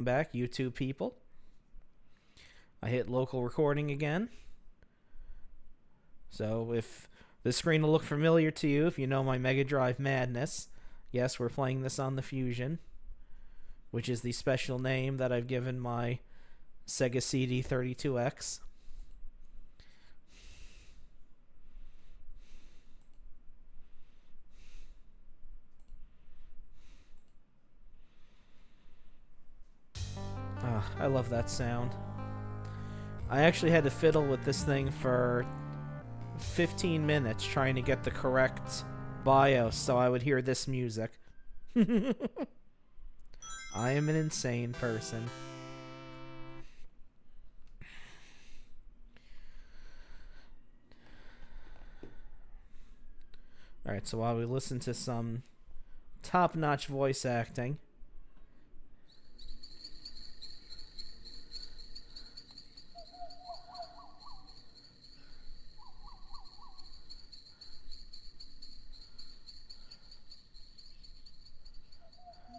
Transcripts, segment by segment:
back, YouTube people. I hit local recording again. So if the screen will look familiar to you, if you know my Mega Drive madness, yes, we're playing this on the Fusion, which is the special name that I've given my Sega CD 32X. Ah, I love that sound. I actually had to fiddle with this thing for 15 minutes trying to get the correct BIOS so I would hear this music. I am an insane person. Alright, so while we listen to some top-notch voice acting,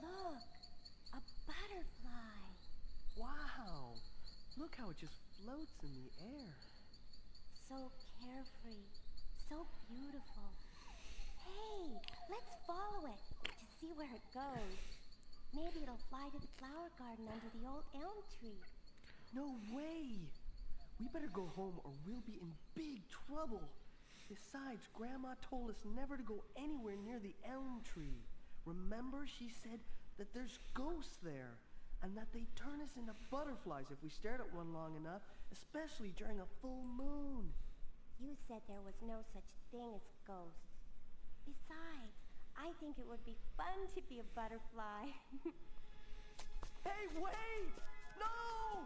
Look, a butterfly. Wow! Look how it just floats in the air. So carefree, so beautiful. Hey, let's follow it to see where it goes. Maybe it'll fly to the flower garden under the old elm tree. No way! We better go home or we'll be in big trouble. Besides, Grandma told us never to go anywhere near the elm tree. Remember, she said that there's ghosts there, and that they turn us into butterflies if we stared at one long enough, especially during a full moon. You said there was no such thing as ghosts. Besides, I think it would be fun to be a butterfly. Hey, wait! No!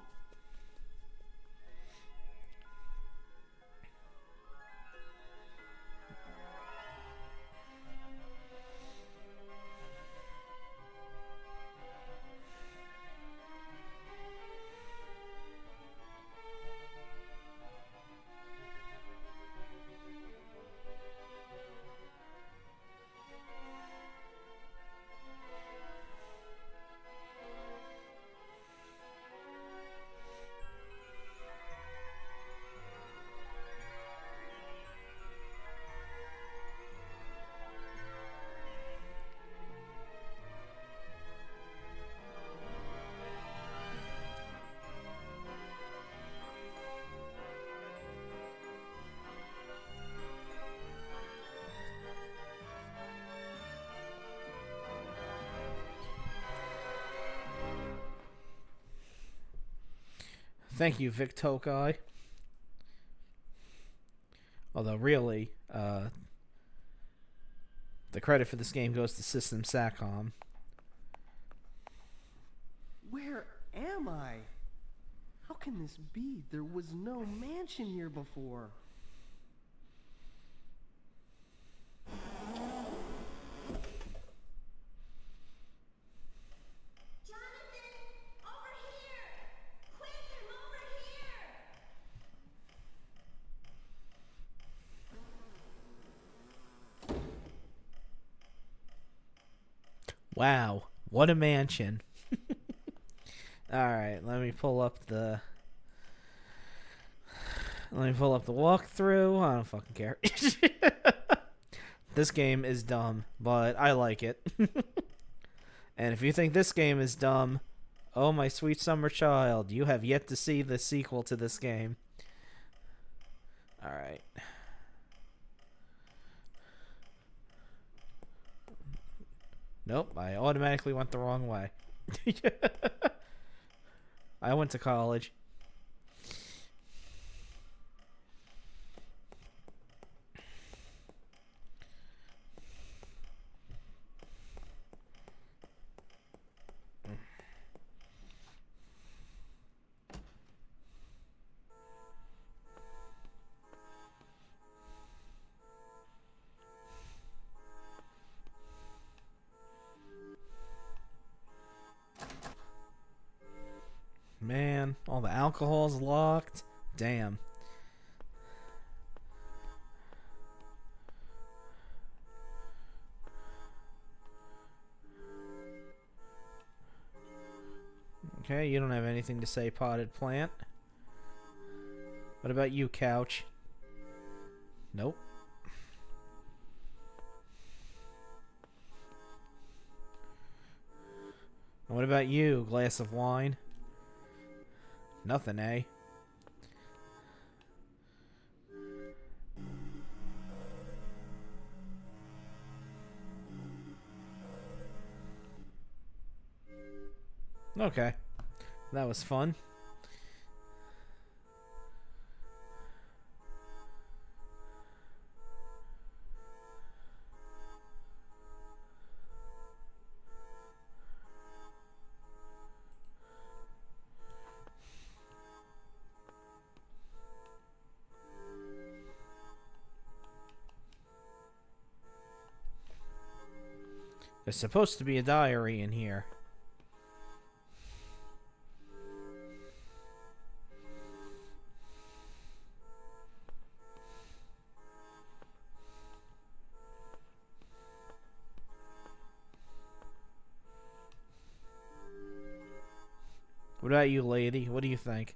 thank you, Victokai. Although, really, the credit for this game goes to System Satcom. Where am I? How can this be? There was no mansion here before. Jonathan, over here! Quick, come over here! Wow, what a mansion. Alright, let me pull up the walkthrough. I don't fucking care. This game is dumb, but I like it. And if you think this game is dumb, oh my sweet summer child, you have yet to see the sequel to this game. Alright. Nope, I automatically went the wrong way. I went to college. Man, all the alcohol's locked. Damn. Okay, you don't have anything to say, potted plant. What about you, couch? Nope. And what about you, glass of wine? Nothing, eh? Okay. That was fun. There's supposed to be a diary in here. What about you, lady? What do you think?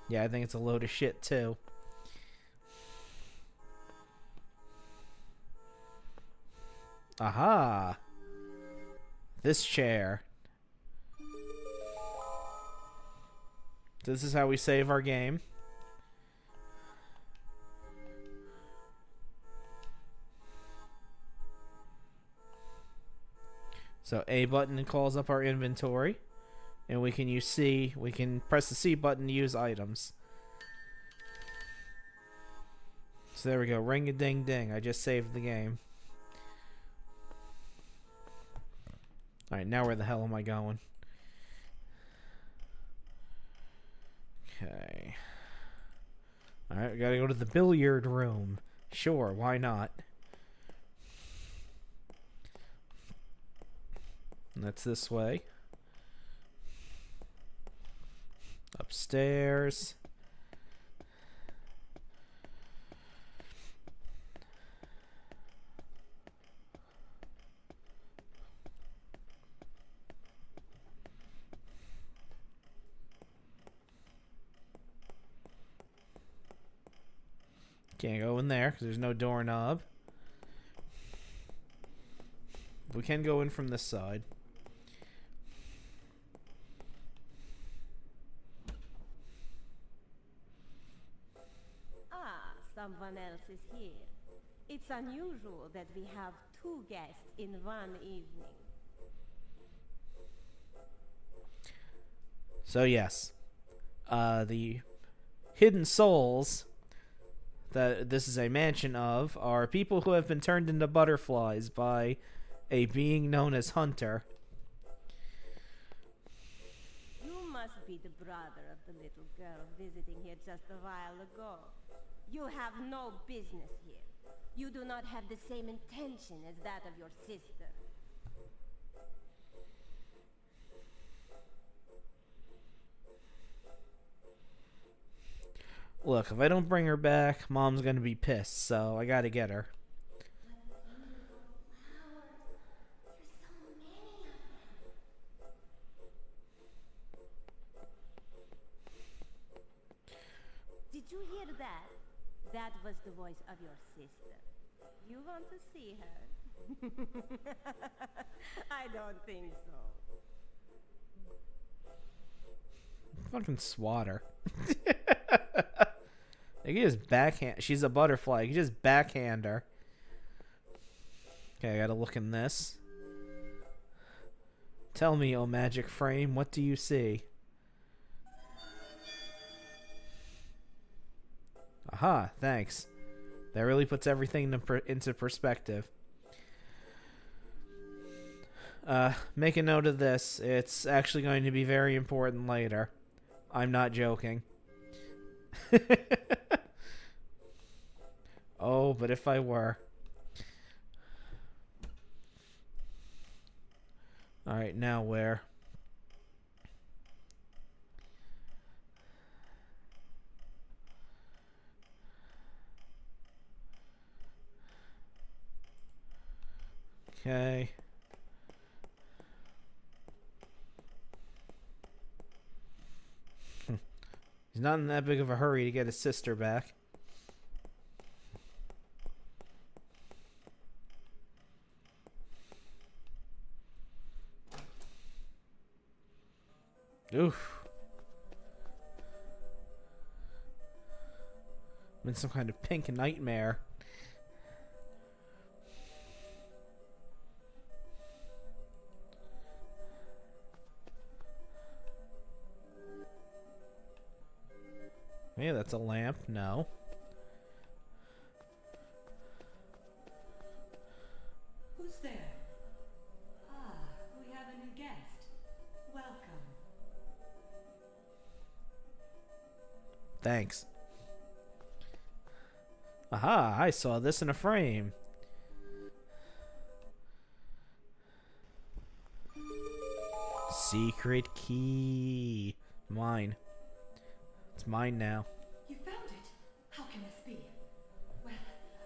Yeah, I think it's a load of shit, too. Aha! This chair. This is how we save our game. So A button calls up our inventory. And we can use C. We can press the C button to use items. So there we go. Ring a ding ding. I just saved the game. Alright, now where the hell am I going? Okay. Alright, we gotta go to the billiard room. Sure, why not? And that's this way. Upstairs. Can't go in there because there's no doorknob. We can go in from this side. Ah, someone else is here. It's unusual that we have two guests in one evening. So yes, the hidden souls that this is a mansion of are people who have been turned into butterflies by a being known as Hunter. You must be the brother of the little girl visiting here just a while ago. You have no business here. You do not have the same intention as that of your sister. Look, if I don't bring her back, Mom's gonna be pissed, so I gotta get her. Did you hear that? That was the voice of your sister. You want to see her? I don't think so. Fucking swat her. You can just backhand. She's a butterfly. You can just backhand her. Okay, I gotta look in this. Tell me, oh magic frame, what do you see? Aha, thanks. That really puts everything into perspective. Make a note of this. It's actually going to be very important later. I'm not joking. Oh, but if I were. Alright, now where? Okay. He's not in that big of a hurry to get his sister back. Oof. I'm in some kind of pink nightmare. Hey, that's a lamp. No. Who's there? Ah, we have a new guest. Welcome. Thanks. Aha, I saw this in a frame. Secret key. Mine. It's mine now. You found it? How can this be? Well,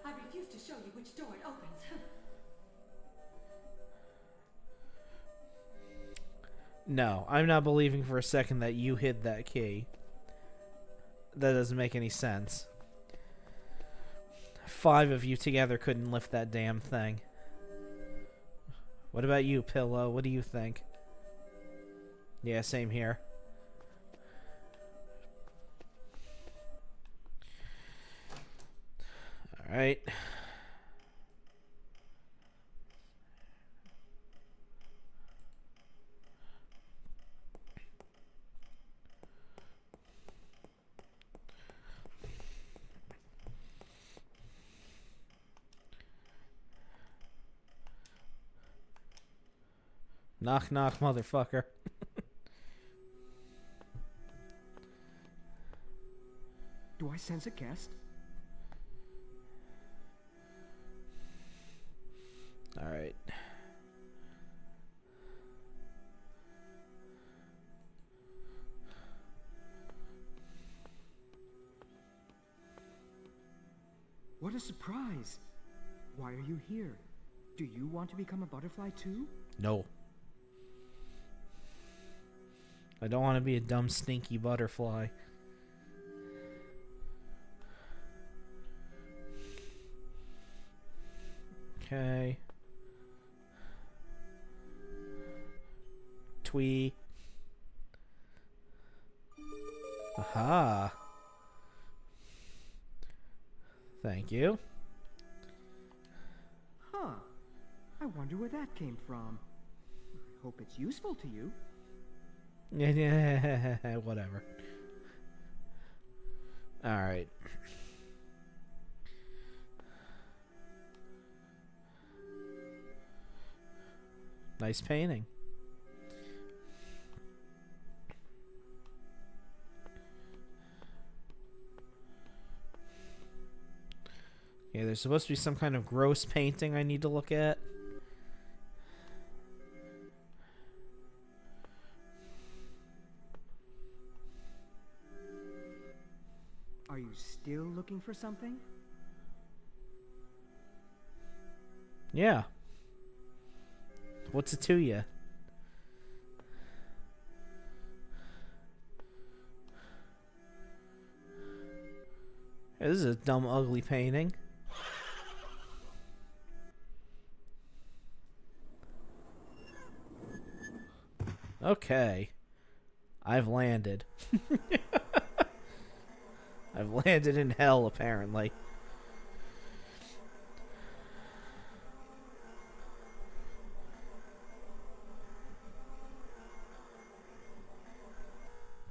I refuse to show you which door it opens. No, I'm not believing for a second that you hid that key. That doesn't make any sense. 5 of you together couldn't lift that damn thing. What about you, Pillow? What do you think? Yeah, same here. Alright. Knock, knock, motherfucker. Do I sense a guest? Alright. What a surprise! Why are you here? Do you want to become a butterfly too? No. I don't want to be a dumb, stinky butterfly. Okay. Twee. Aha. Thank you. Huh. I wonder where that came from. I hope it's useful to you. Yeah, whatever. Alright. Nice painting. Yeah, there's supposed to be some kind of gross painting I need to look at. Are you still looking for something? Yeah. What's it to you? Hey, this is a dumb, ugly painting. Okay. I've landed. I've landed in hell, apparently.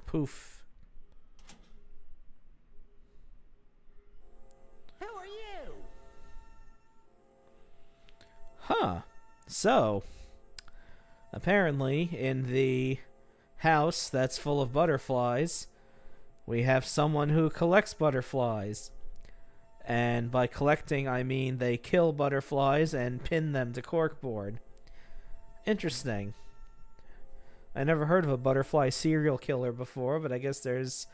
Poof. Who are you? Huh. So, apparently, in the house that's full of butterflies, we have someone who collects butterflies. And by collecting, I mean they kill butterflies and pin them to corkboard. Interesting. I never heard of a butterfly serial killer before, but I guess there's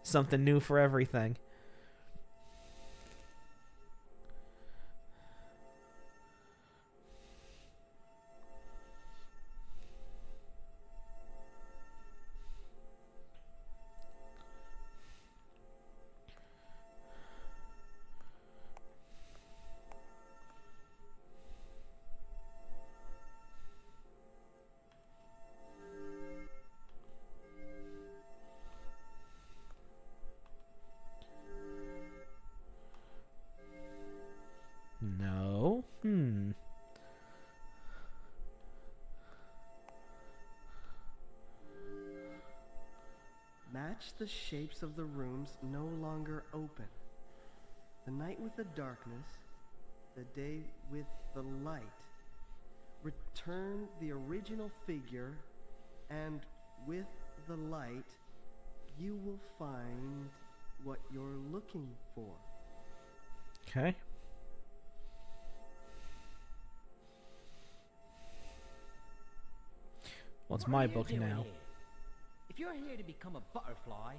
something new for everything. Match the shapes of the rooms no longer open. The night with the darkness, the day with the light. Return the original figure, and with the light, you will find what you're looking for. Okay. Well, it's my book now. If you're here to become a butterfly,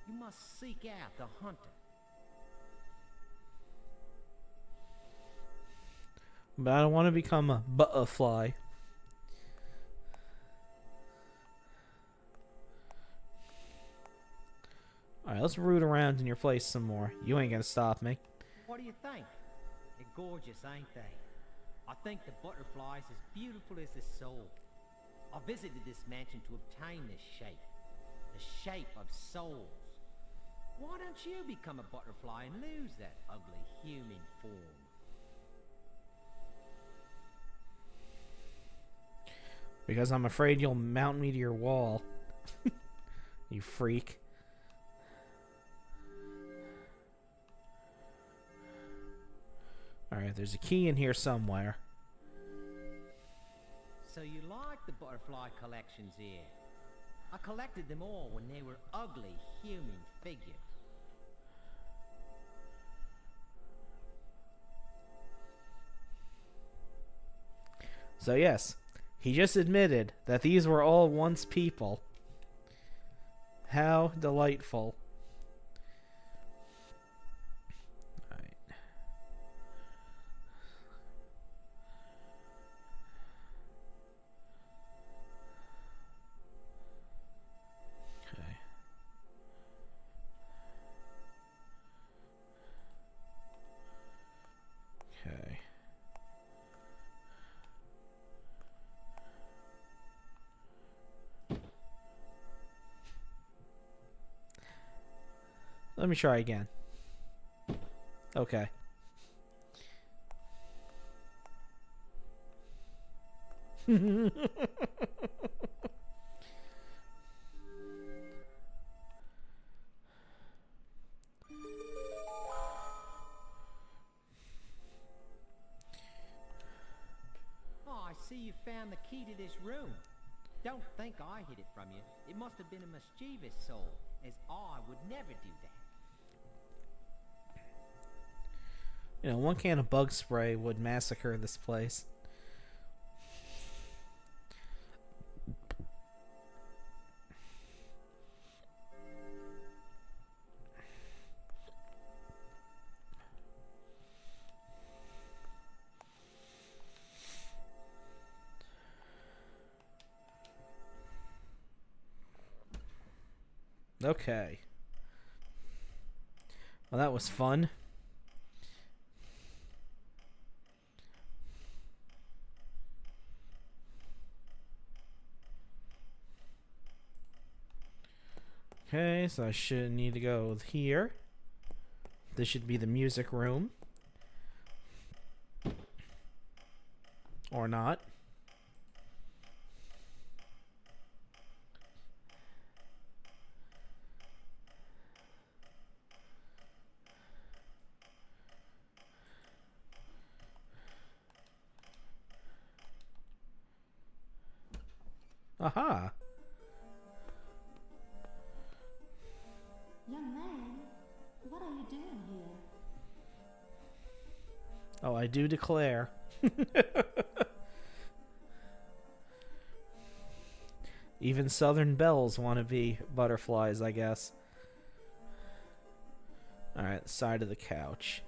you must seek out the hunter. But I don't want to become a butterfly. Alright, let's root around in your place some more. You ain't gonna stop me. What do you think? They're gorgeous, ain't they? I think the butterfly's as beautiful as the soul. I visited this mansion to obtain this shape. The shape of souls. Why don't you become a butterfly and lose that ugly human form? Because I'm afraid you'll mount me to your wall. You freak. Alright, there's a key in here somewhere. So you like the butterfly collections here? I collected them all when they were ugly human figures. So yes, he just admitted that these were all once people. How delightful. Alright. Okay. Okay. Let me try again. Okay. Oh, I see you found the key to this room. Don't think I hid it from you. It must have been a mischievous soul, as I would never do that. You know, one can of bug spray would massacre this place. Okay. Well, that was fun. Okay, so I should need to go here. This should be the music room. Or not. Aha! Young man, what are you doing here? Oh, I do declare. Even Southern belles want to be butterflies, I guess. Alright, side of the couch.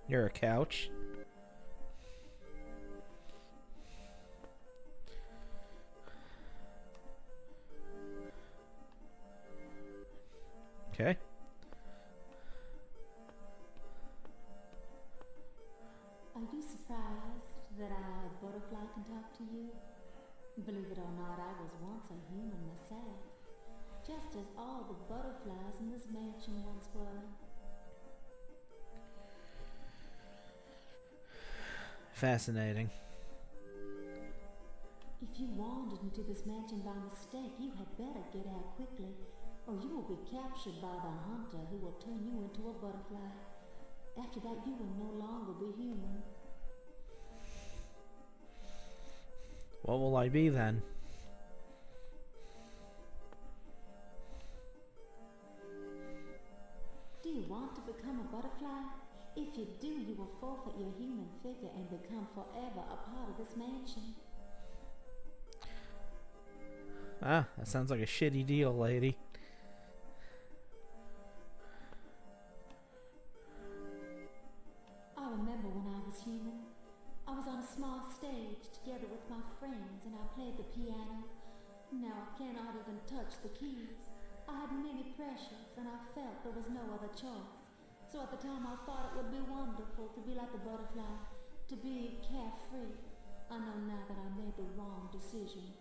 You're a couch. Okay. Are you surprised that a butterfly can talk to you? Believe it or not, I was once a human myself. Just as all the butterflies in this mansion once were. Fascinating. If you wandered into this mansion by mistake, you had better get out quickly, or you will be captured by the hunter who will turn you into a butterfly. After that, you will no longer be human. What will I be then? Do you want to become a butterfly? If you do, you will forfeit your human figure and become forever a part of this mansion. Ah, that sounds like a shitty deal, lady. I remember when I was human. I was on a small stage together with my friends and I played the piano. Now I cannot even touch the keys. I had many pressures and I felt there was no other choice. So at the time I thought it would be wonderful to be like a butterfly, to be carefree. I know now that I made the wrong decision.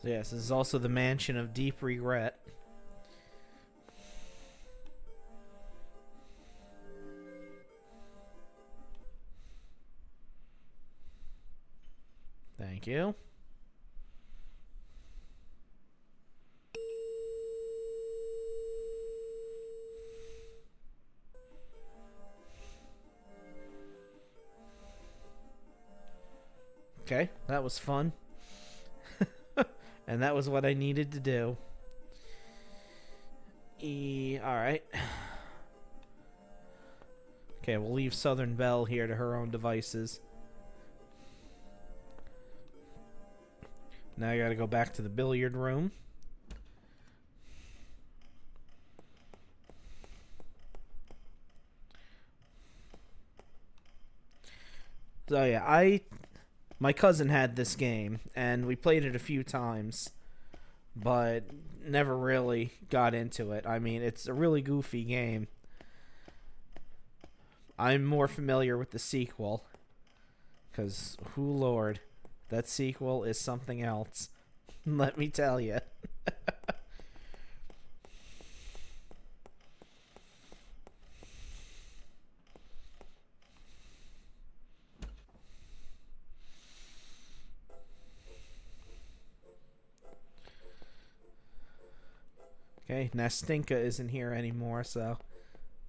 So yes, this is also the mansion of deep regret. Thank you. Okay, that was fun. And that was what I needed to do. Alright. Okay, we'll leave Southern Belle here to her own devices. Now I gotta go back to the billiard room. So yeah, my cousin had this game, and we played it a few times, but never really got into it. I mean, it's a really goofy game. I'm more familiar with the sequel, because, Lord, that sequel is something else. Let me tell you. Okay, Nastinka isn't here anymore, so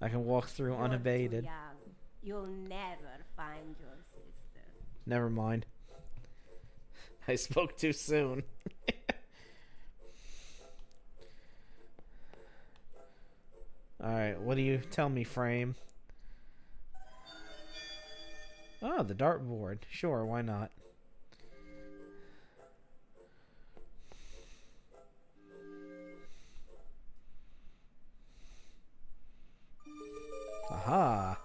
I can walk through unabated. You're too young. You'll never find your sister. Never mind. I spoke too soon. Alright, what do you tell me, Frame? Oh, the dartboard. Sure, why not? Aha!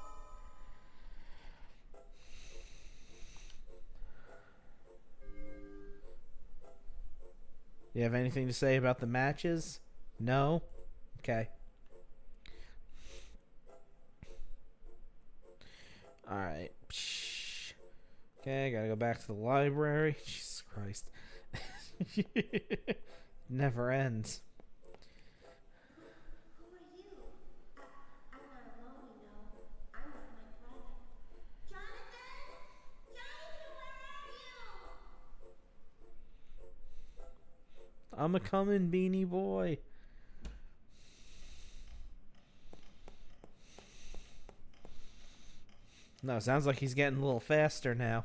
You have anything to say about the matches? No? Okay. Alright. Okay, gotta go back to the library. Jesus Christ. Never ends. Who are you? I'm not alone, you know. I'm with my brother. Jonathan? Jonathan, where are you? I'm a coming, Beanie Boy. No, sounds like he's getting a little faster now.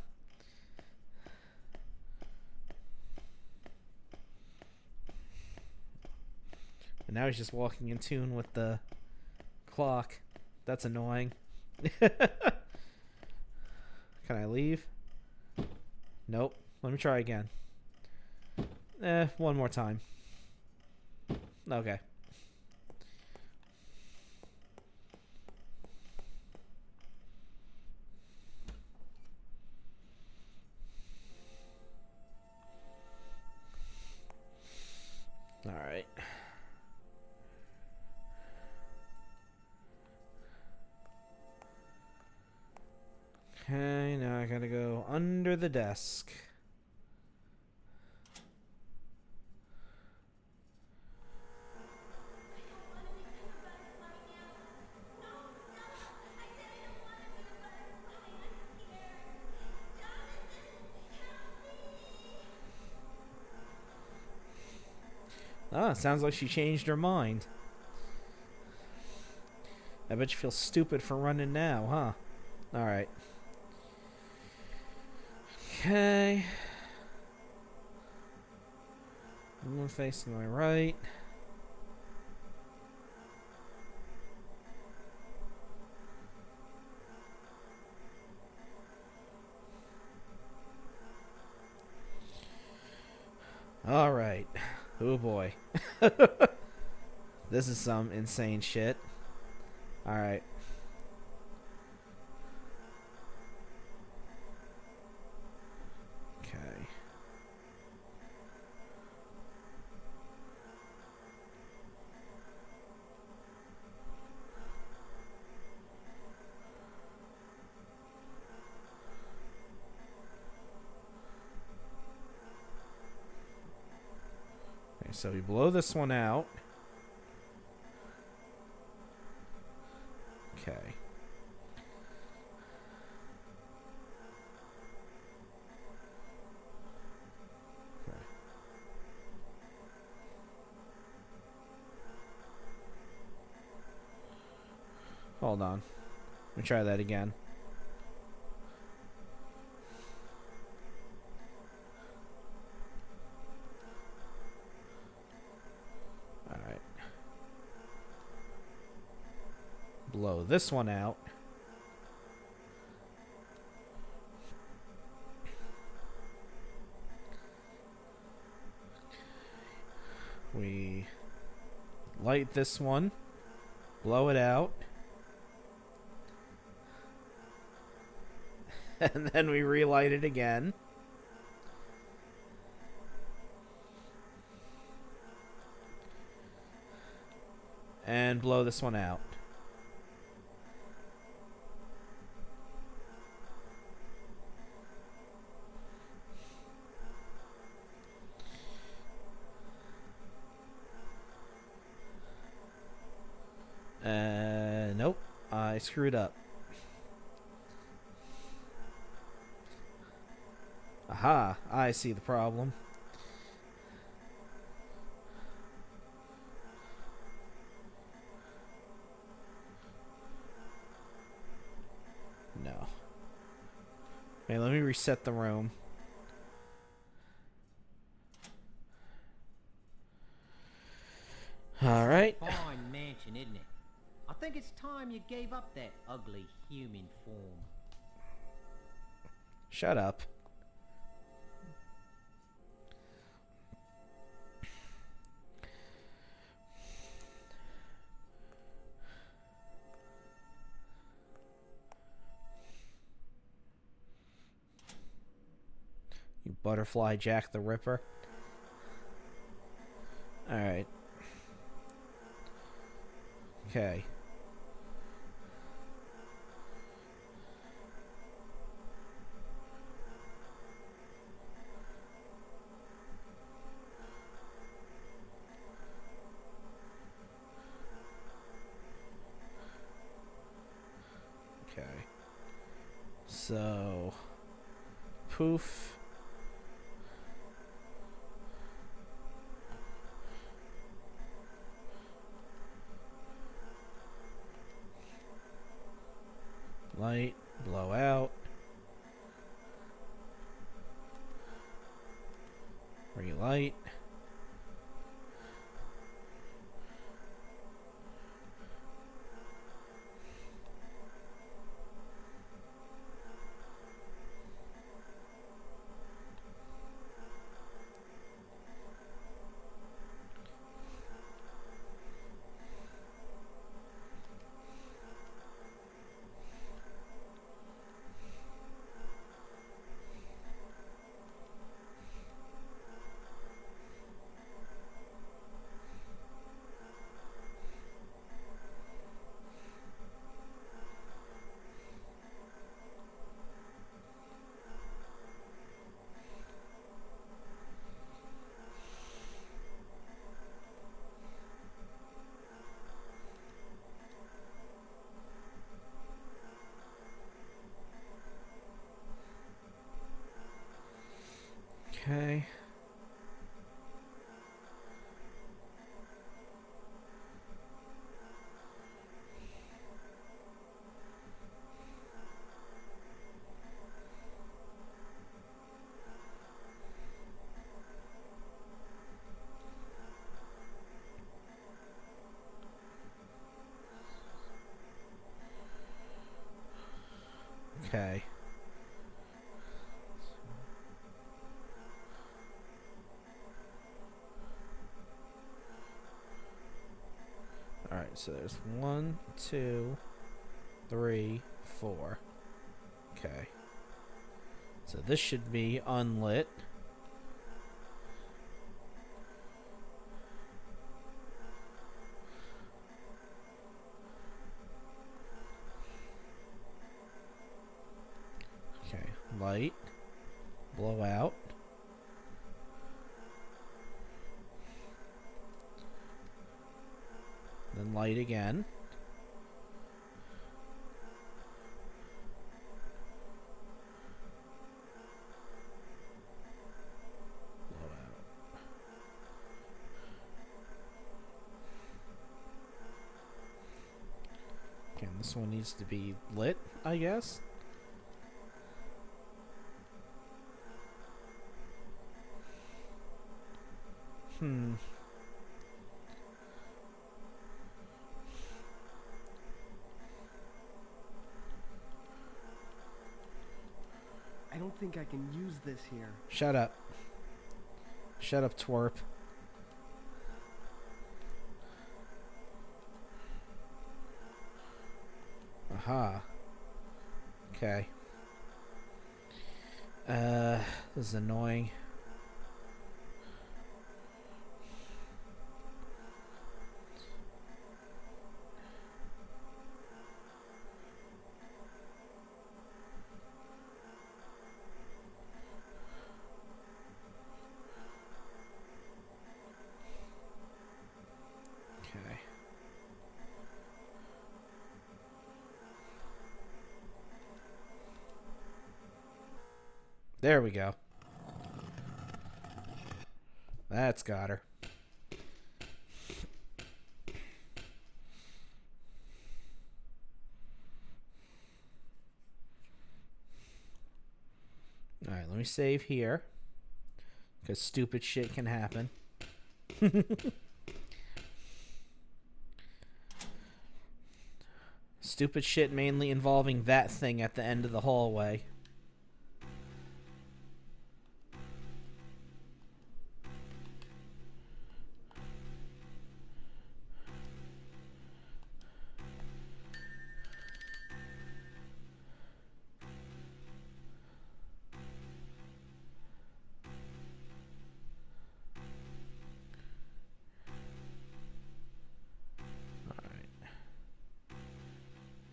And now he's just walking in tune with the clock. That's annoying. Can I leave? Nope. Let me try again. One more time. Okay. Alright. Okay, now I gotta go under the desk. Ah, sounds like she changed her mind. I bet you feel stupid for running now, huh? Alright. Okay. One facing my right. Alright. Oh boy. This is some insane shit. Alright. Okay. Okay, so we blow this one out. Okay. Hold on. Let me try that again. Alright. Blow this one out. We light this one. Blow it out. And then we relight it again. And blow this one out. Nope. I screwed up. Aha, I see the problem. No. Okay, let me reset the room. Alright. Fine mansion, isn't it? I think it's time you gave up that ugly human form. Shut up. You butterfly Jack the Ripper. Alright. Okay. Okay. So, poof. Light, blow out. Relight. Okay. Alright, so there's 1, 2, 3, 4. Okay. So this should be unlit. Okay, light, blow out. Then light again. Blow out. Okay, and this one needs to be lit, I guess. I don't think I can use this here. Shut up. Shut up, twerp. Aha. Okay. This is annoying. Okay. There we go. That's got her. Alright, let me save here. Because stupid shit can happen. Stupid shit mainly involving that thing at the end of the hallway.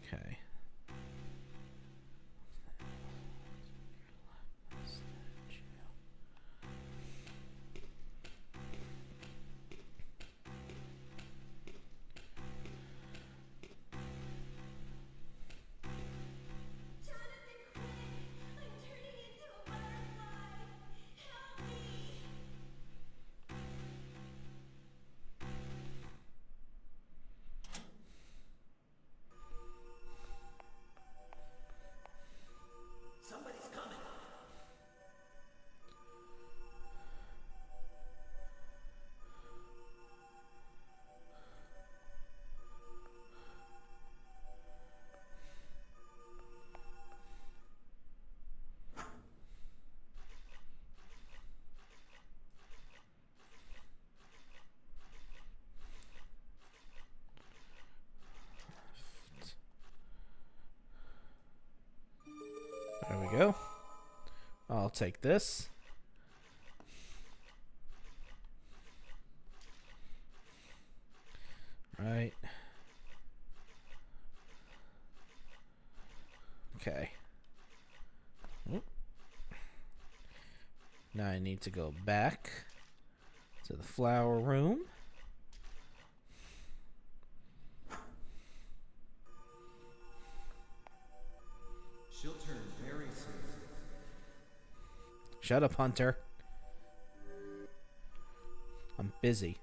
Okay. There we go. I'll take this. Right. Okay. Oop. Now I need to go back to the flower room. She'll turn very soon. Shut up, Hunter. I'm busy.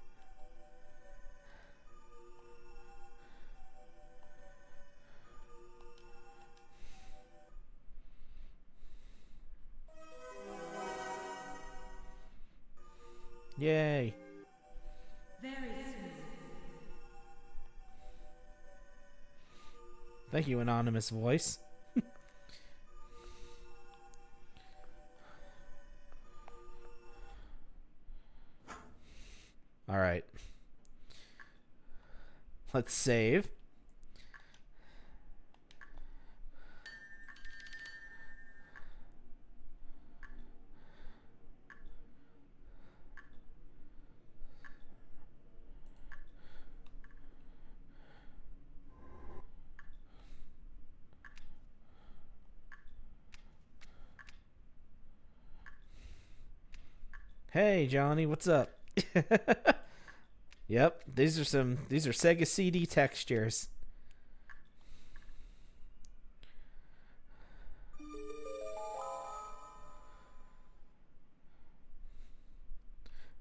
Yay. Very soon. Thank you, anonymous voice. Alright. Let's save. Hey Johnny, what's up? Yep, these are Sega CD textures.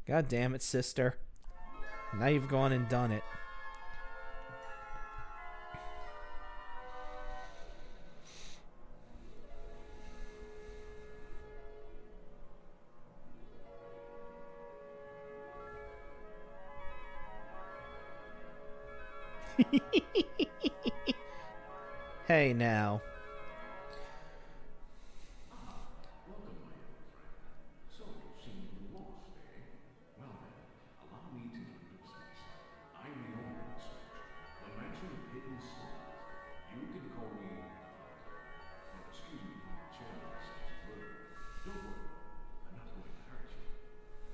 God damn it, sister. Now you've gone and done it. Hey now. Welcome, my young friend. So you seem to be lost, eh? Well then, allow me to introduce myself. I'm the owner of this mansion, the Mansion of Hidden Souls. You can call me the Hunter. Oh, excuse me for my chairman sounds rude. Don't worry, I'm not going to hurt you.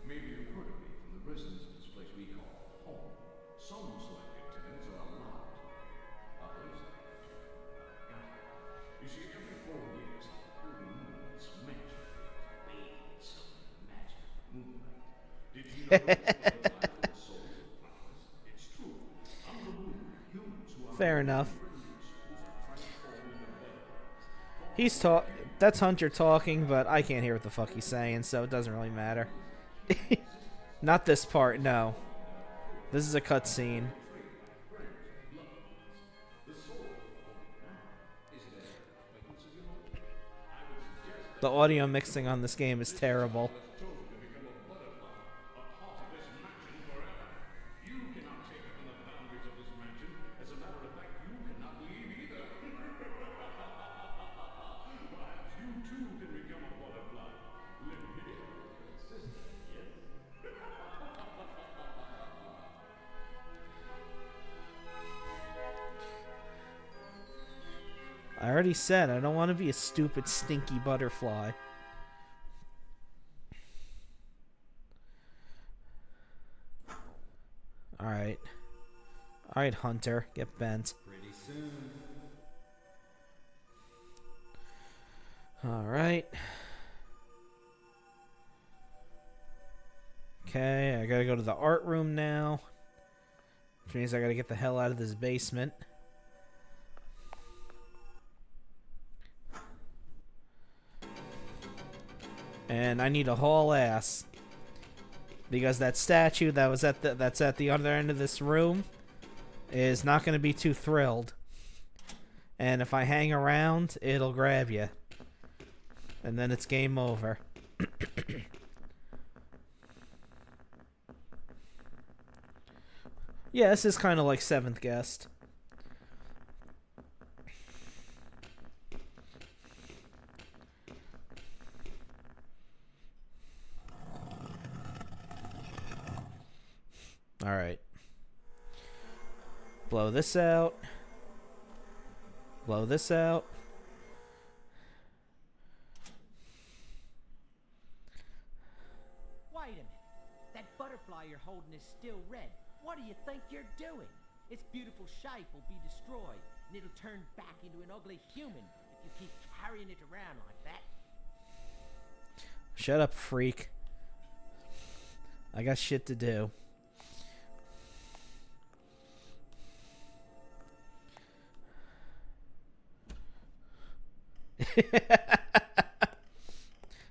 Maybe you've heard of me from the residents of this place we call home. Some selected tenants are allowed to live here. Others have to got it. You see, every 4 years, the full moon in this mansion is bathed in some magic moonlight. Did you know that the souls of flowers? It's true. On the moon, humans who are Fair enough. souls are transformed into butterflies. He's that's Hunter talking, but I can't hear what the fuck he's saying, so it doesn't really matter. Not this part, no. This is a cutscene. The audio mixing on this game is terrible. I already said I don't want to be a stupid, stinky butterfly. Alright. Alright, Hunter. Get bent. Pretty soon. Alright. Okay, I gotta go to the art room now. Which means I gotta get the hell out of this basement. And I need to haul ass. Because that statue that was that's at the other end of this room is not going to be too thrilled. And if I hang around, it'll grab you. And then it's game over. Yeah, this is kind of like Seventh Guest. Alright. Blow this out. Blow this out. Wait a minute. That butterfly you're holding is still red. What do you think you're doing? Its beautiful shape will be destroyed, and it'll turn back into an ugly human if you keep carrying it around like that. Shut up, freak. I got shit to do.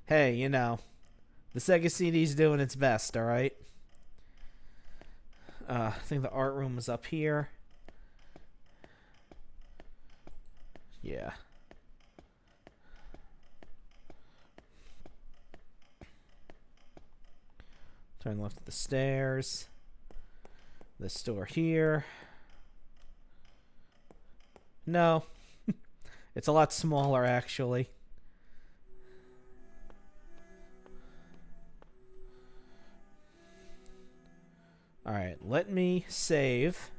Hey, you know, the Sega CD's doing its best, alright? I think the art room is up here. Yeah. Turn left at the stairs. This door here. No. It's a lot smaller, actually. let me save,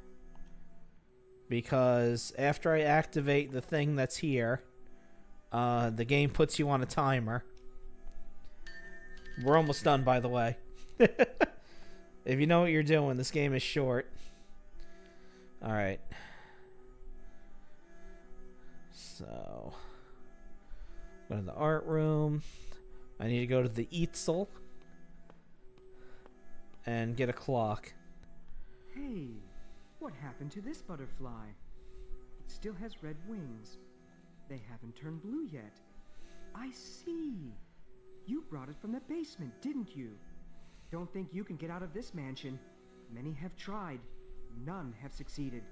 because after I activate the thing that's here, the game puts you on a timer. We're almost done, by the way. If you know what you're doing, this game is short. Alright. So, go to the art room. I need to go to the easel and get a clock. Hey, what happened to this butterfly? It still has red wings. They haven't turned blue yet. I see. You brought it from the basement, didn't you? Don't think you can get out of this mansion. Many have tried. None have succeeded.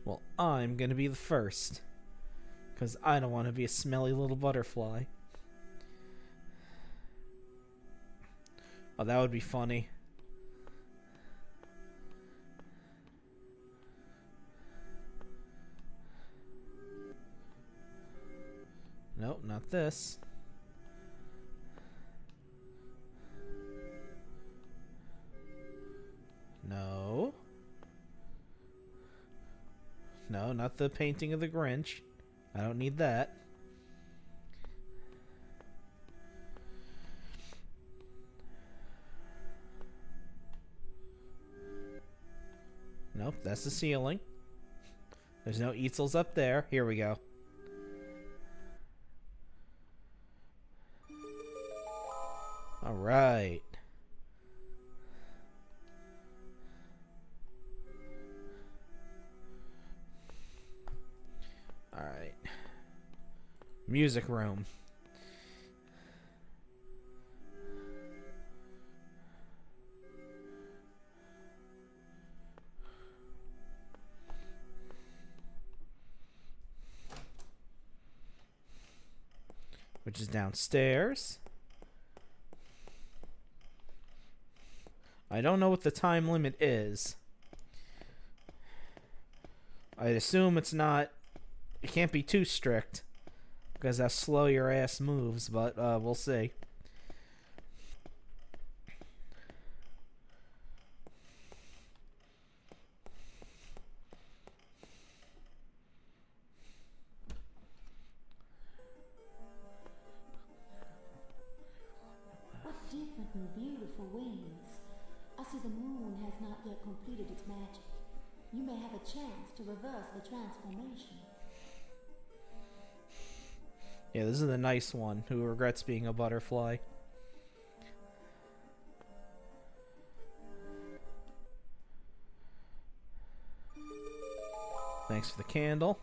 Well, I'm gonna be the first, because I don't want to be a smelly little butterfly. Oh, that would be funny. Nope, not this. No. No, not the painting of the Grinch. I don't need that. Nope, that's the ceiling. There's no easels up there. Here we go. All right. All right. Music room. Which is downstairs. I don't know what the time limit is. I assume it's not... It can't be too strict, because how slow your ass moves, but we'll see. What different and beautiful wings. I see the moon has not yet completed its magic. You may have a chance to reverse the transformation. Yeah, this is the nice one who regrets being a butterfly. Thanks for the candle.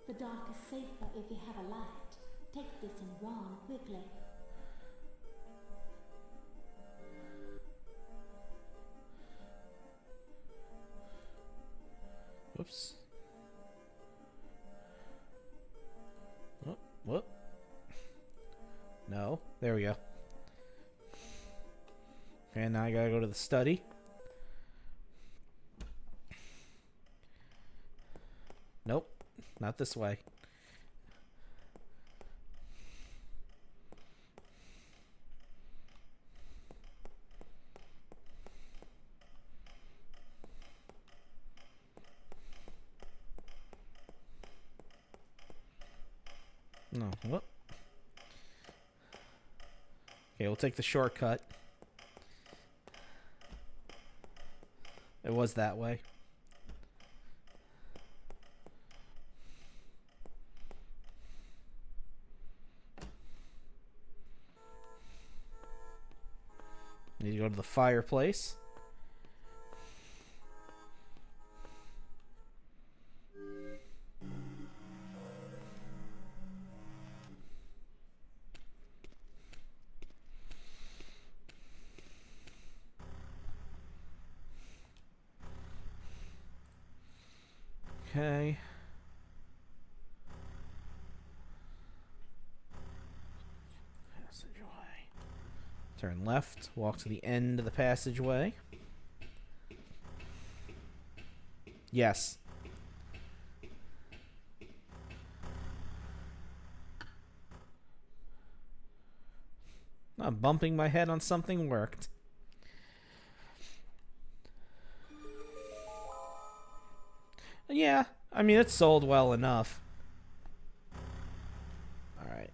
The dark is safer if you have a light. Take this and run quickly. Whoops. Oh, whoop. No. There we go. And now I gotta go to the study. Nope. Not this way. No. Whoop. Okay, we'll take the shortcut. It was that way. Need to go to the fireplace. Okay. Passageway. Turn left, walk to the end of the passageway. Yes. bumping my head on something worked. Yeah, I mean, it sold well enough. Alright.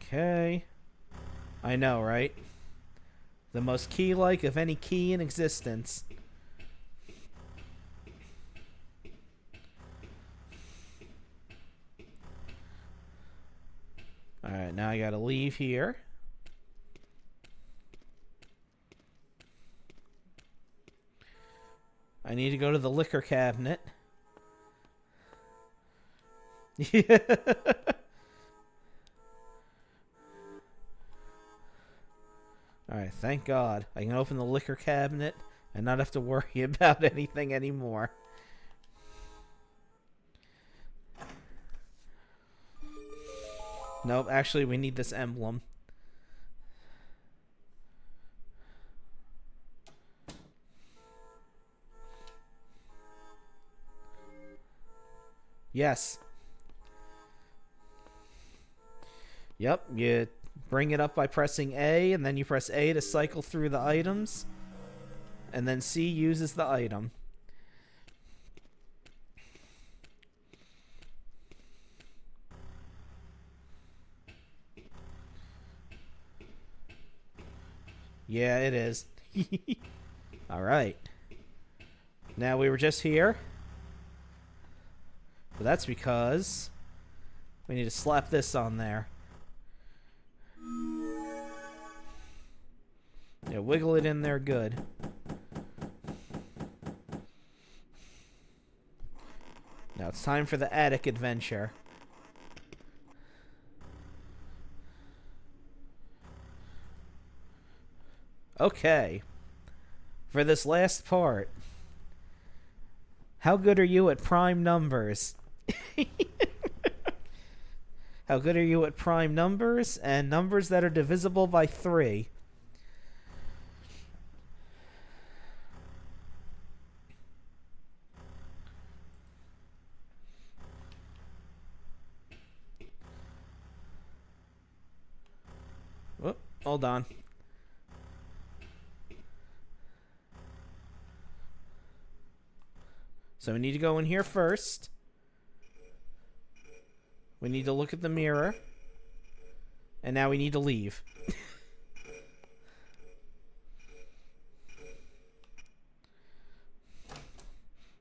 Okay. I know, right? The most key-like of any key in existence. Alright, now I gotta leave here. I need to go to the liquor cabinet. Yeah. Alright, thank God. I can open the liquor cabinet and not have to worry about anything anymore. Nope, actually we need this emblem. Yes. Yep, you bring it up by pressing A, and then you press A to cycle through the items, and then C uses the item. Yeah, it is. Alright. Now, we were just here. But that's because we need to slap this on there. Yeah, wiggle it in there good. Now it's time for the attic adventure. Okay. For this last part, how good are you at prime numbers? How good are you at prime numbers and numbers that are divisible by 3? Whoop, hold on. So we need to go in here first. We need to look at the mirror. And now we need to leave.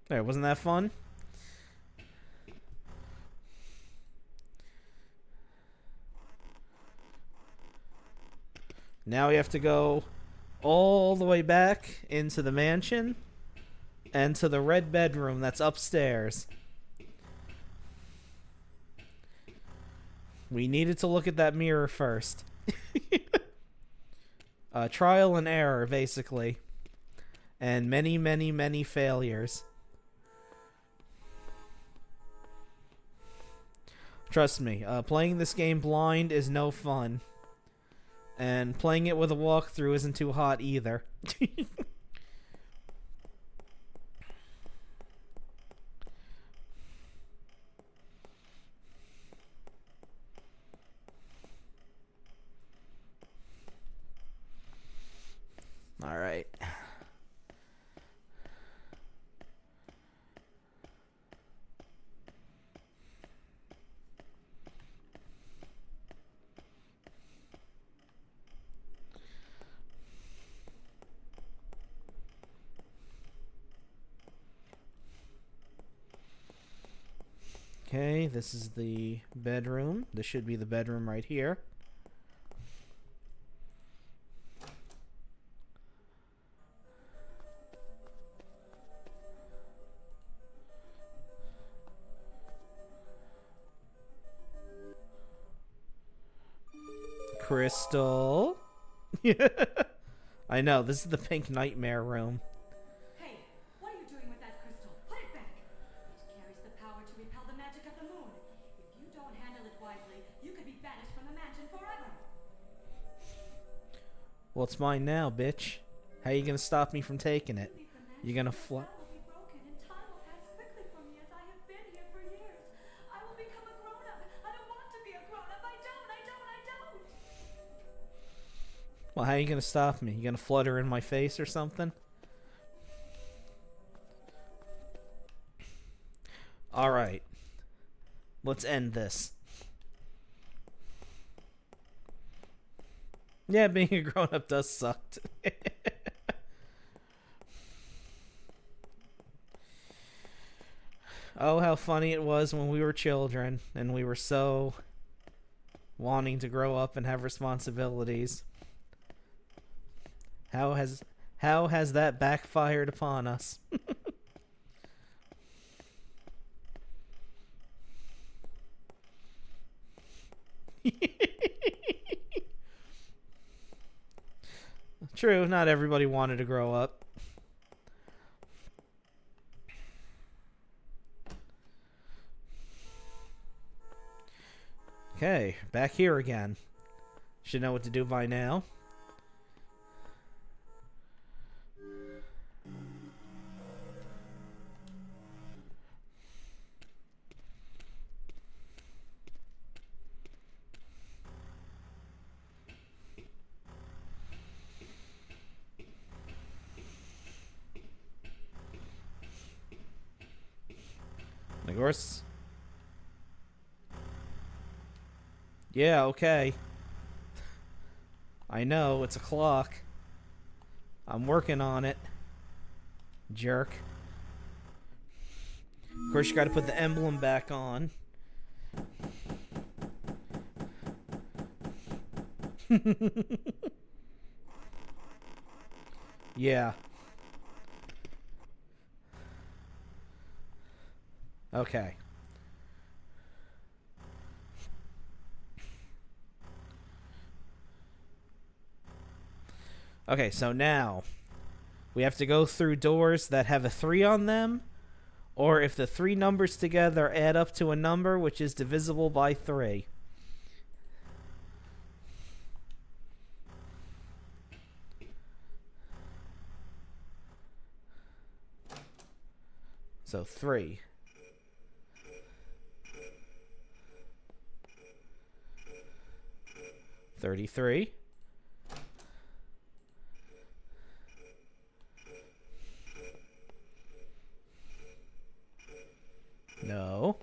There, wasn't that fun? Now we have to go all the way back into the mansion and to the red bedroom that's upstairs. We needed to look at that mirror first. Trial and error, basically. And many, many, many failures. Trust me, playing this game blind is no fun. And playing it with a walkthrough isn't too hot either. All right. Okay, this is the bedroom. This should be the bedroom right here. Crystal. I know, this is the pink nightmare room. Hey, what are you doing with that crystal? Put it back! It carries the power to repel the magic of the moon. If you don't handle it wisely, you could be banished from the mansion forever. Well, it's mine now, bitch. How you gonna stop me from taking it? Leave the mansion, You gonna the spell will be broken, and time will pass quickly for me as I have been here for years. I will become a grown-up. I don't want to be a grown-up. I don't. Well, how you gonna stop me? You gonna flutter in my face or something? Alright. Let's end this. Yeah, being a grown-up does suck. Oh, how funny it was when we were children and we were so wanting to grow up and have responsibilities. How has that backfired upon us? True, not everybody wanted to grow up. Okay, back here again. Should know what to do by now. Of course. Yeah, okay. I know, it's a clock. I'm working on it. Jerk. Of course, you gotta put the emblem back on. Yeah. Okay. Okay, so now we have to go through doors that have a 3 on them, or if the 3 numbers together add up to a number which is divisible by 3. So 3. $33. No.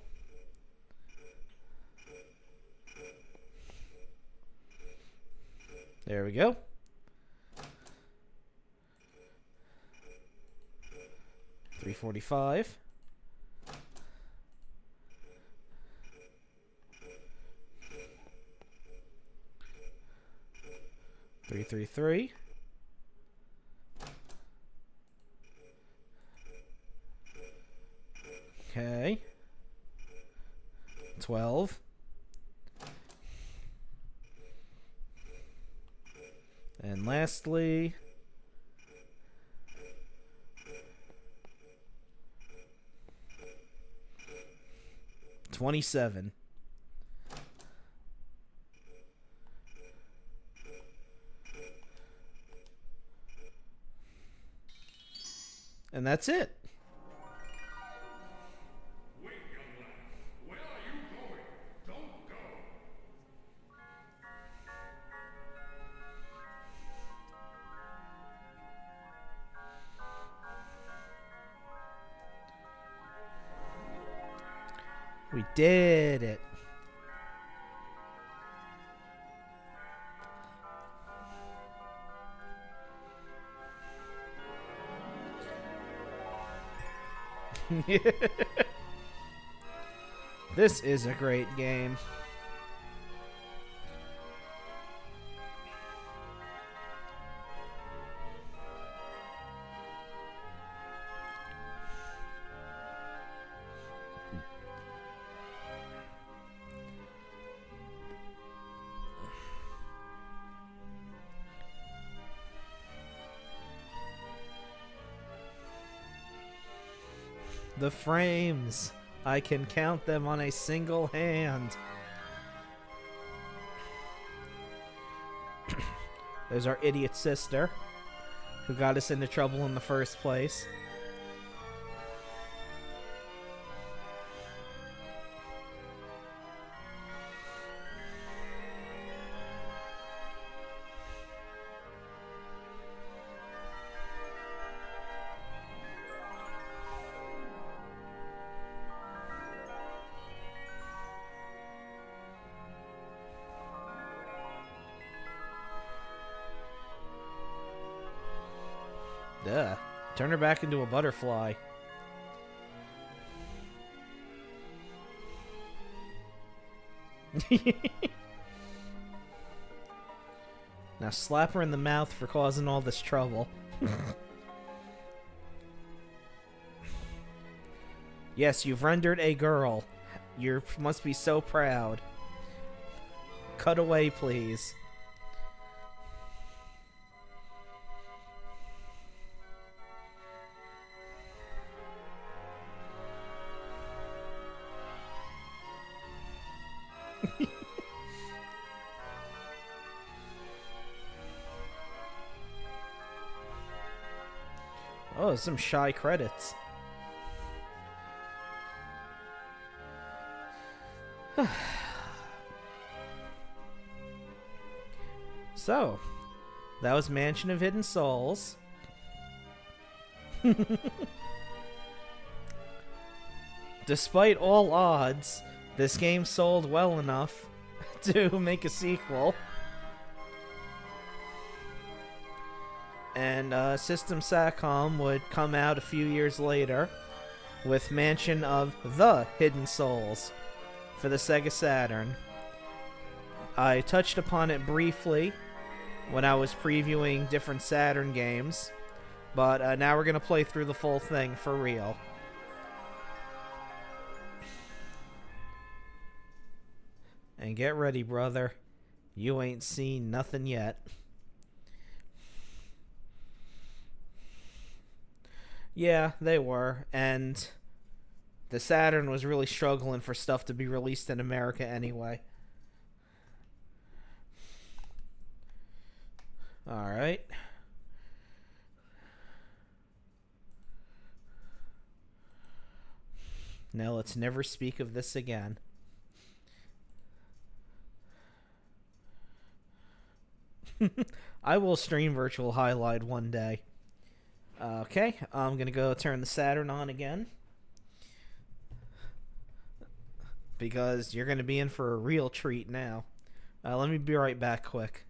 There we go. $345. $333. Okay. 12. And lastly, $27. And that's it. Wait, young lad. Where are you going? Don't go. We did it. This is a great game. The frames. I can count them on a single hand. There's our idiot sister, who got us into trouble in the first place. Duh. Turn her back into a butterfly. Now slap her in the mouth for causing all this trouble. Yes, you've rendered a girl. You must be so proud. Cut away, please. Oh, some shy credits. So, that was Mansion of Hidden Souls. Despite all odds, this game sold well enough to make a sequel. And System Satcom would come out a few years later with Mansion of the Hidden Souls for the Sega Saturn. I touched upon it briefly when I was previewing different Saturn games, but now we're going to play through the full thing for real. And get ready, brother. You ain't seen nothing yet. Yeah, they were, and the Saturn was really struggling for stuff to be released in America anyway. Alright. Now let's never speak of this again. I will stream Virtual Highlight one day. Okay, I'm gonna go turn the Saturn on again. Because you're gonna be in for a real treat now. Let me be right back quick.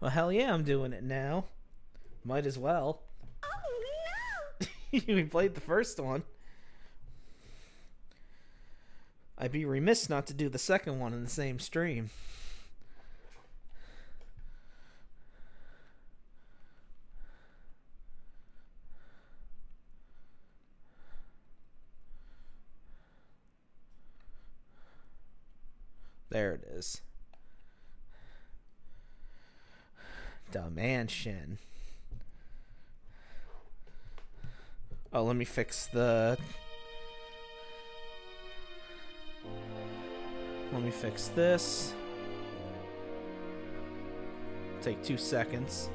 Well, hell yeah, I'm doing it now. Might as well. Oh We played the first one. I'd be remiss not to do the second one in the same stream. There it is. The Mansion. Oh, let me fix the... Let me fix this. Take 2 seconds.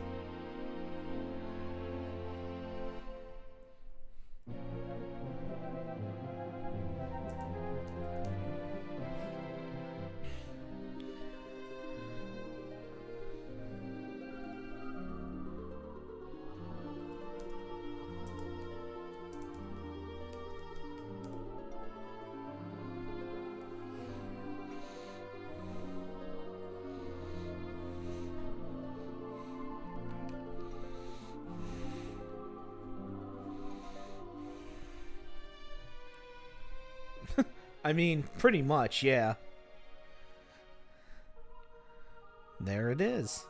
I mean, pretty much, yeah. There it is.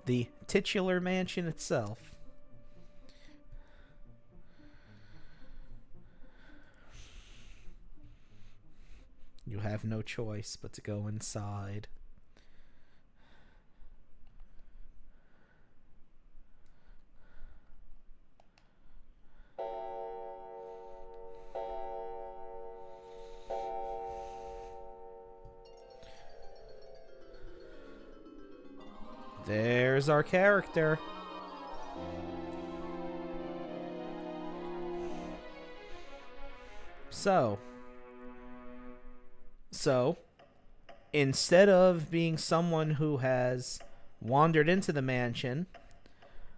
The titular mansion itself. You have no choice but to go inside. There's our character. So, instead of being someone who has wandered into the mansion,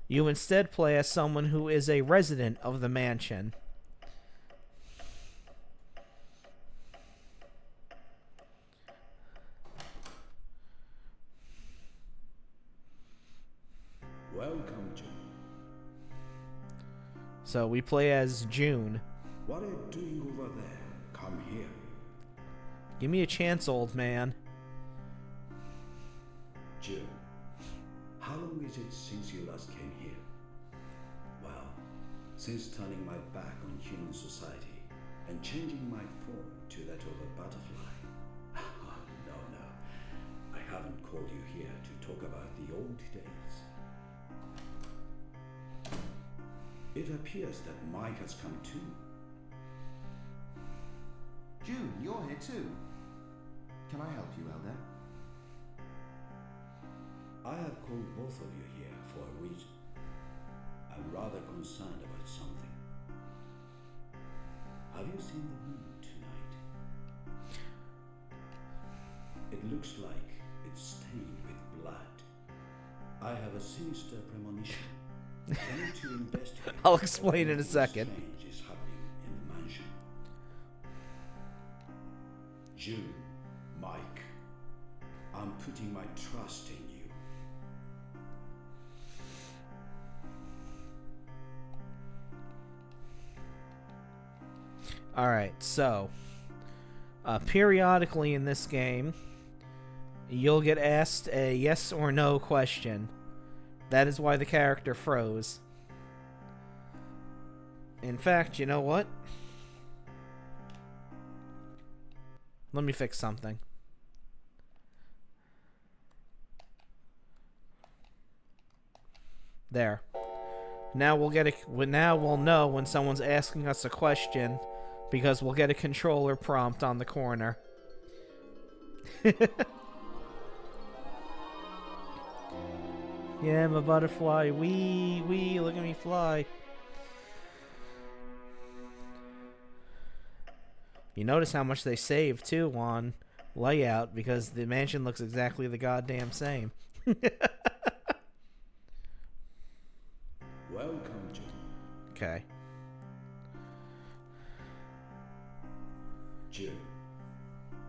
you instead play as someone who is a resident of the mansion. Welcome, June. So we play as June. What are you doing over there? Come here. Give me a chance, old man. June, how long is it since you last came here? Well, since turning my back on human society and changing my form to that of a butterfly. No. I haven't called you here to talk about the old days. It appears that Mike has come too. June, you're here too. Can I help you out there? I have called both of you here for a reason. I'm rather concerned about something. Have you seen the moon tonight? It looks like it's stained with blood. I have a sinister premonition. I need to investigate. I'll explain in a second. Strange is happening in the mansion. June, Mike, I'm putting my trust in you. Alright, so periodically in this game, you'll get asked a yes or no question. That is why the character froze. In fact, you know what? Let me fix something. There. Now we'll get a. Now we'll know when someone's asking us a question, because we'll get a controller prompt on the corner. Yeah, I'm a butterfly. Wee, look at me fly. You notice how much they saved, too, on layout, because the mansion looks exactly the goddamn same. Welcome, June. Okay. June,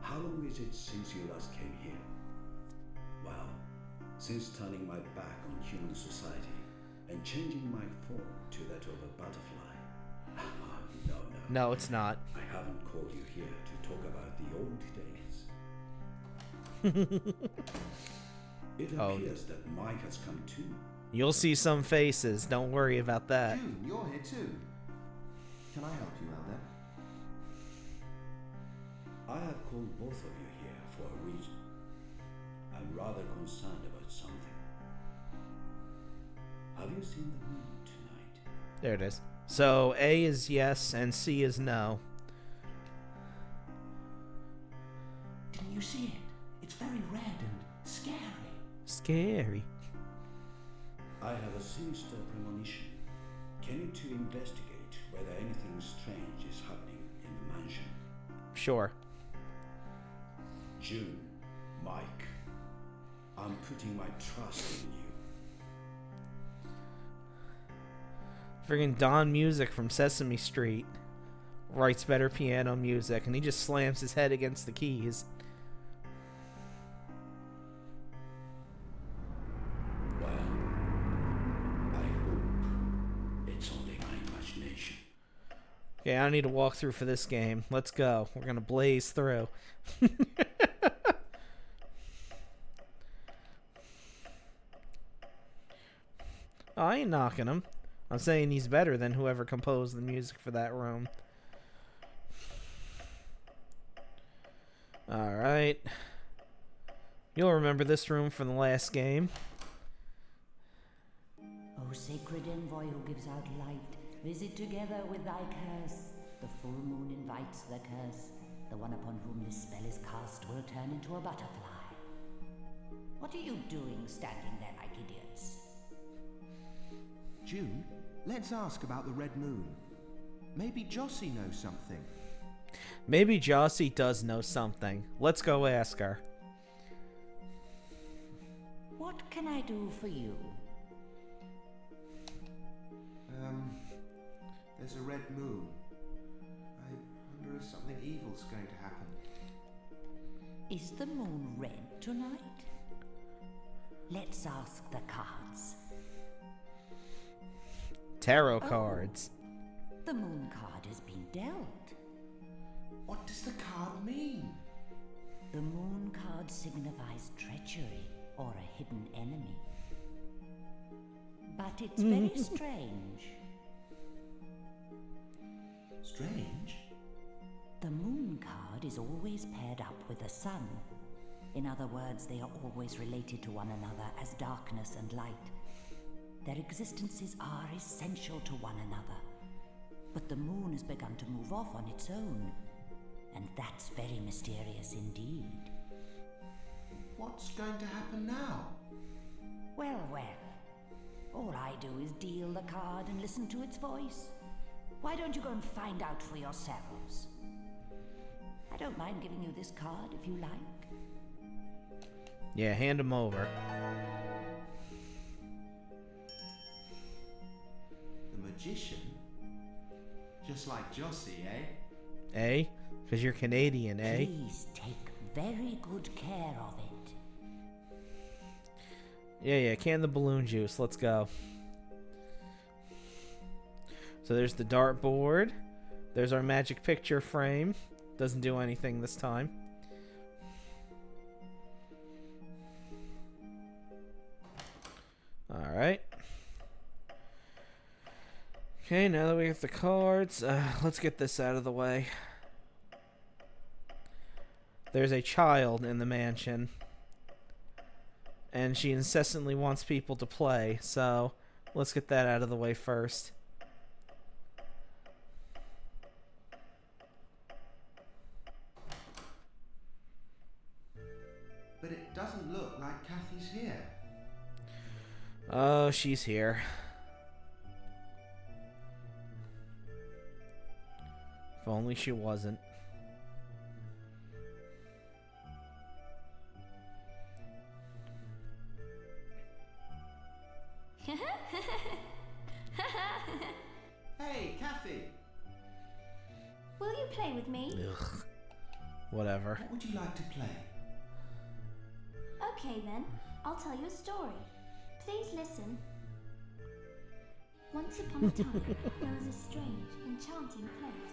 how long is it since you last came here? Well, since turning my back on human society and changing my form to that of a butterfly. No, No, it's not. I haven't called you here to talk about the old days. It appears that Mike has come too. You'll see some faces. Don't worry about that. June, you're here too. Can I help you out there? I have called both of you here for a reason. I'm rather concerned about something. Have you seen the moon tonight? There it is. So A is yes and C is no. Didn't you see it? It's very red and scary. Scary. I have a sinister premonition. Can you two investigate whether anything strange is happening in the mansion? Sure. June, Mike, I'm putting my trust in you. Friggin' Don Music from Sesame Street writes better piano music, and he just slams his head against the keys. Well, I hope it's only my imagination. Okay, I don't need a walkthrough for this game. Let's go. We're gonna blaze through. Oh, I ain't knocking him. I'm saying he's better than whoever composed the music for that room. Alright. You'll remember this room from the last game. O sacred envoy who gives out light, visit together with thy curse. The full moon invites the curse. The one upon whom this spell is cast will turn into a butterfly. What are you doing standing there like idiots? June, let's ask about the Red Moon. Maybe Jossie knows something. Maybe Jossie does know something. Let's go ask her. What can I do for you? There's a red moon. I wonder if something evil's going to happen. Is the moon red tonight? Let's ask the cards. Tarot cards. The moon card has been dealt. What does the card mean? The moon card signifies treachery or a hidden enemy. But it's very strange. Strange? The moon card is always paired up with the sun. In other words, they are always related to one another as darkness and light. Their existences are essential to one another. But the moon has begun to move off on its own. And that's very mysterious indeed. What's going to happen now? Well, all I do is deal the card and listen to its voice. Why don't you go and find out for yourselves? I don't mind giving you this card if you like. Yeah, hand him over. The magician? Just like Jossie, eh? Eh? Because you're Canadian, eh? Please take very good care of it. Yeah, can the balloon juice. Let's go. So there's the dartboard. There's our magic picture frame. Doesn't do anything this time. Alright. Okay, now that we have the cards, let's get this out of the way. There's a child in the mansion. And she incessantly wants people to play, so let's get that out of the way first. But it doesn't look like Kathy's here. Oh, she's here. If only she wasn't. Hey, Kathy! Will you play with me? Ugh. Whatever. What would you like to play? Okay then, I'll tell you a story. Please listen. Once upon a time, there was a strange, enchanting place.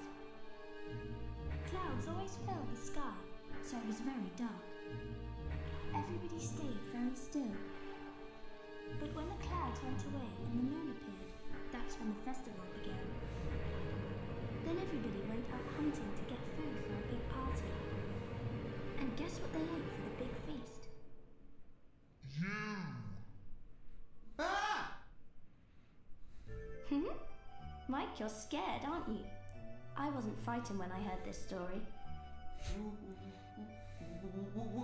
Clouds always filled the sky, so it was very dark. Everybody stayed very still. But when the clouds went away and the moon appeared, that's when the festival began. Then everybody went out hunting to get food for a big party. And guess what they ate for the big feast? Ah! Mike, you're scared, aren't you? I wasn't frightened when I heard this story.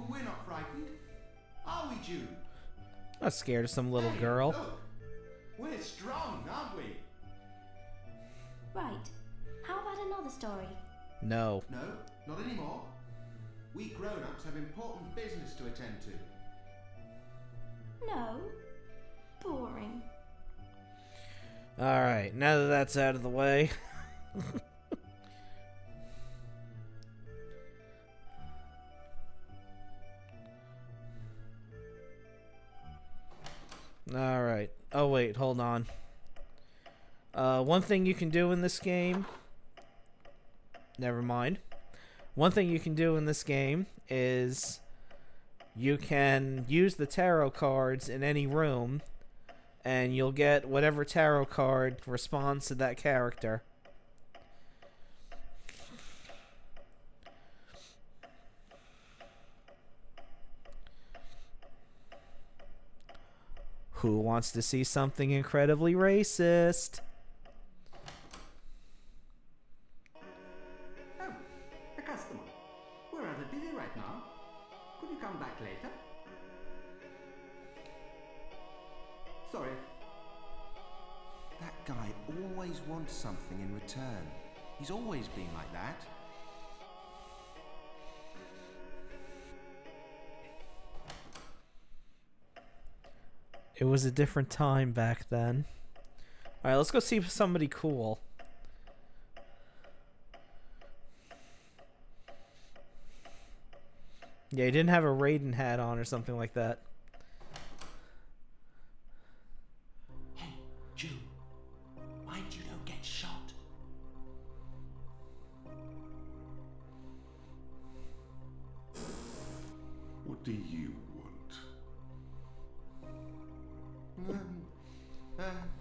We're not frightened. Are we, June? Not scared of some little Hey, girl. Look. We're strong, aren't we? Right. How about another story? No. No, not anymore. We grown-ups have important business to attend to. No. Boring. Alright, now that that's out of the way. Alright. Oh wait, hold on. One thing you can do in this game never mind. One thing you can do in this game is you can use the tarot cards in any room, and you'll get whatever tarot card responds to that character. Who wants to see something incredibly racist? Oh, a customer. We're rather busy right now. Could you come back later? Sorry. That guy always wants something in return. He's always been like that. It was a different time back then. Alright, let's go see somebody cool. Yeah, he didn't have a Raiden hat on or something like that. Hey, Jew. Mind you don't get shot. What do you want?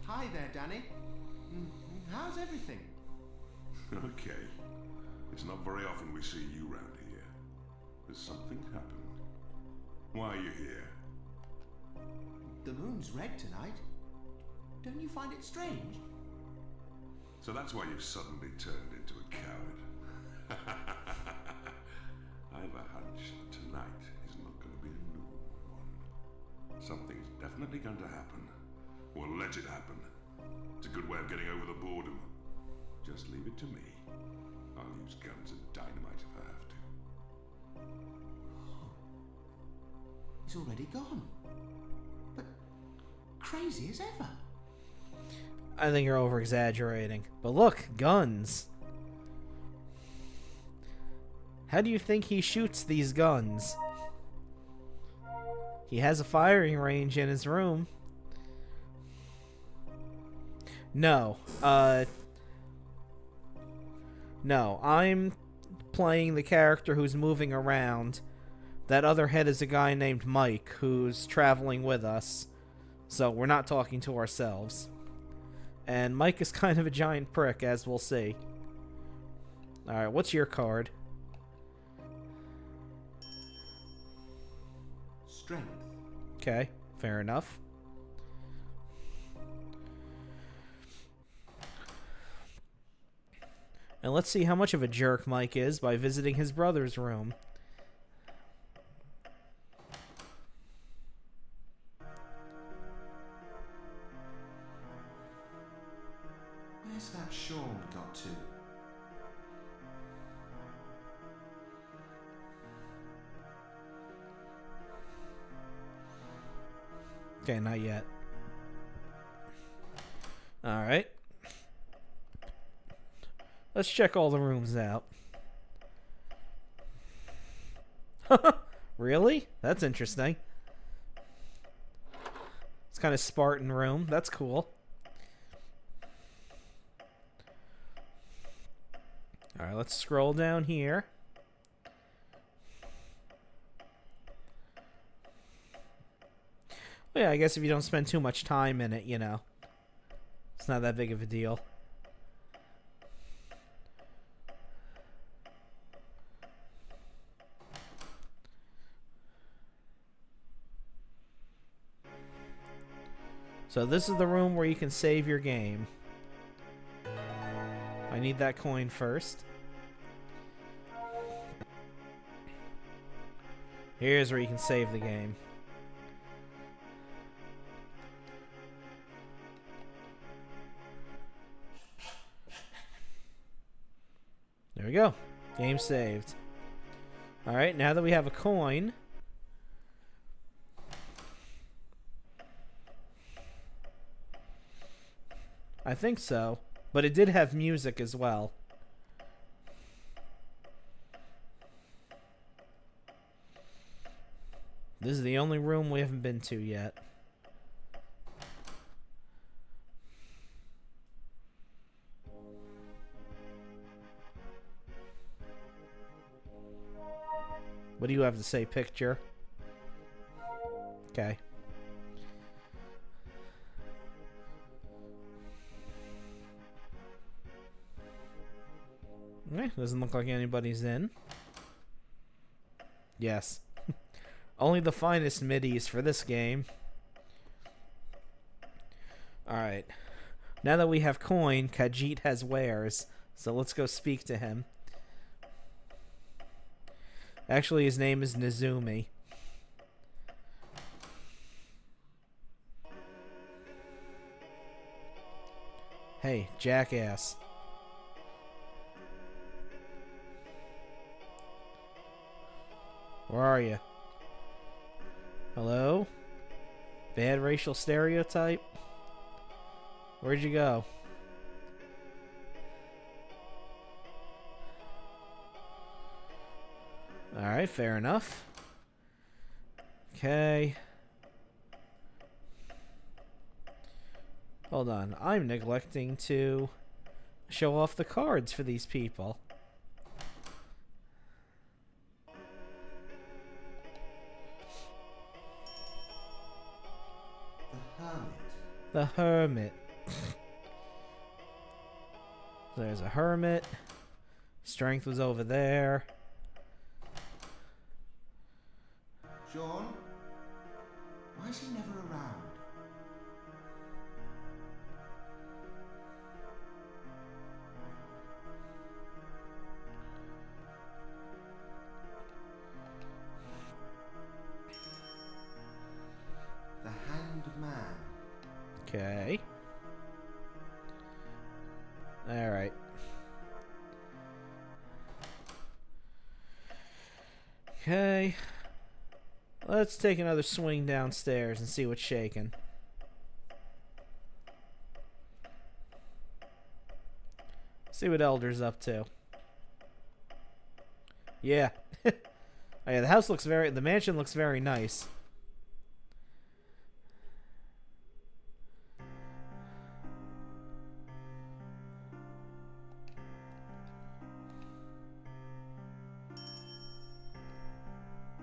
Hi there, Danny. How's everything? Okay. It's not very often we see you round here. Has something happened? Why are you here? The moon's red tonight. Don't you find it strange? So that's why you've suddenly turned into a coward. I have a hunch that tonight is not going to be a normal one. Something's definitely going to happen. Or let it happen. It's a good way of getting over the boredom. Just leave it to me. I'll use guns and dynamite if I have to. He's already gone. But crazy as ever. I think you're over-exaggerating. But look, guns. How do you think he shoots these guns? He has a firing range in his room. No. No, I'm playing the character who's moving around. That other head is a guy named Mike who's traveling with us. So we're not talking to ourselves. And Mike is kind of a giant prick, as we'll see. Alright, what's your card? Strength. Okay, fair enough. And let's see how much of a jerk Mike is by visiting his brother's room. Where's that Sean got to? Okay, not yet. Alright. Let's check all the rooms out. Really? That's interesting. It's kind of Spartan room. That's cool. Alright, let's scroll down here. Well, yeah, I guess if you don't spend too much time in it, you know, it's not that big of a deal. So this is the room where you can save your game. I need that coin first. Here's where you can save the game. There we go. Game saved. Alright, now that we have a coin... I think so. But it did have music as well. This is the only room we haven't been to yet. What do you have to say, picture? Okay. Doesn't look like anybody's in. Yes. Only the finest midis for this game. Alright. Now that we have coin, Khajiit has wares. So let's go speak to him. Actually, his name is Nezumi. Hey, jackass. Where are you? Hello? Bad racial stereotype? Where'd you go? Alright, fair enough. Okay. Hold on. I'm neglecting to show off the cards for these people. The Hermit. There's a Hermit. Strength was over there. Sean? Why is he never around? The Hanged Man. Okay. Alright. Okay. Let's take another swing downstairs and see what's shaking. See what Elder's up to. Yeah. Oh, yeah, the house looks the mansion looks very nice.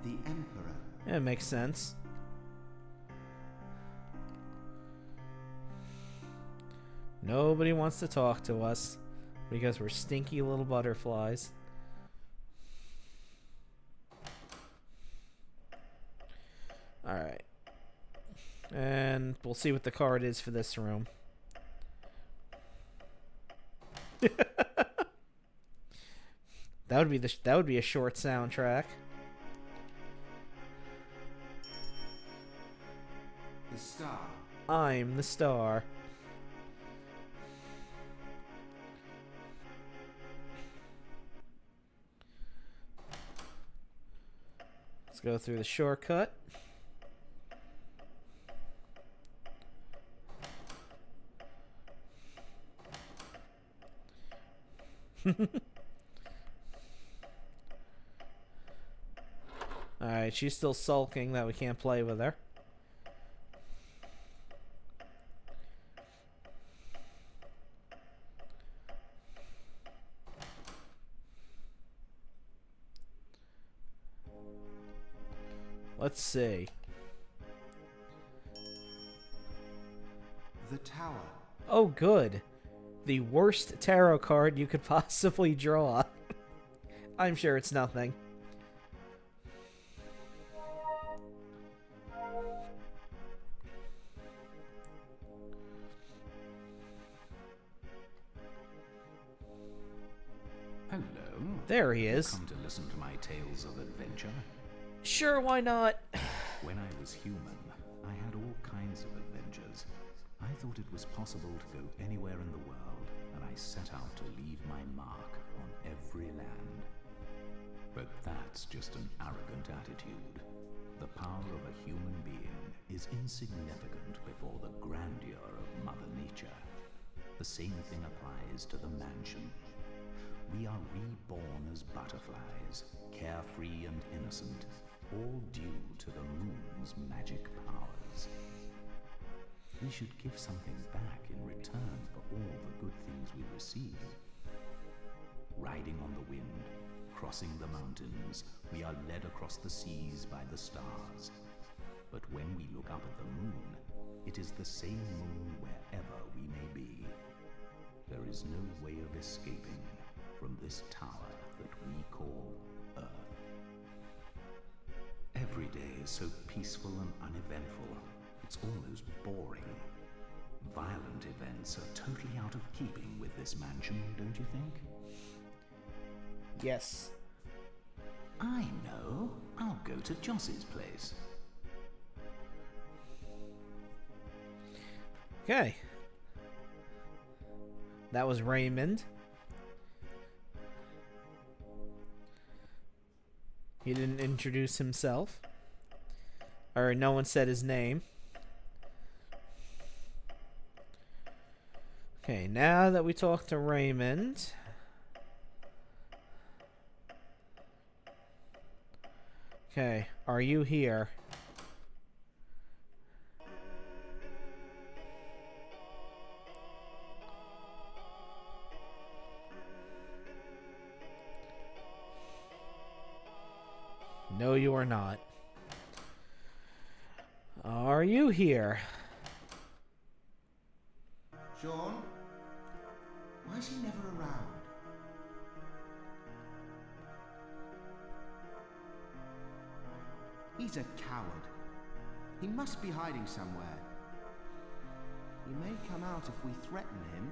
The Emperor. Yeah, it makes sense. Nobody wants to talk to us because we're stinky little butterflies. Alright. And we'll see what the card is for this room. That would be a short soundtrack. The Star. I'm the star. Let's go through the shortcut. Alright, she's still sulking that we can't play with her. Let's see. The Tower. Oh, good. The worst tarot card you could possibly draw. I'm sure it's nothing. Hello. There he is. Come to listen to my tales of adventure. Sure, why not? When I was human, I had all kinds of adventures. I thought it was possible to go anywhere in the world, and I set out to leave my mark on every land. But that's just an arrogant attitude. The power of a human being is insignificant before the grandeur of Mother Nature. The same thing applies to the mansion. We are reborn as butterflies, carefree and innocent, all due to the moon's magic powers. We should give something back in return for all the good things we receive. Riding on the wind, crossing the mountains, we are led across the seas by the stars. But when we look up at the moon, it is the same moon wherever we may be. There is no way of escaping from this tower that we call Earth. Every day is so peaceful and uneventful, it's almost boring. Violent events are totally out of keeping with this mansion, don't you think? Yes. I know. I'll go to Joss's place. Okay. That was Raymond. He didn't introduce himself. Or no one said his name. Okay, now that we talked to Raymond. Okay, are you here? No, you are not. Are you here? Sean? Why is he never around? He's a coward. He must be hiding somewhere. He may come out if we threaten him.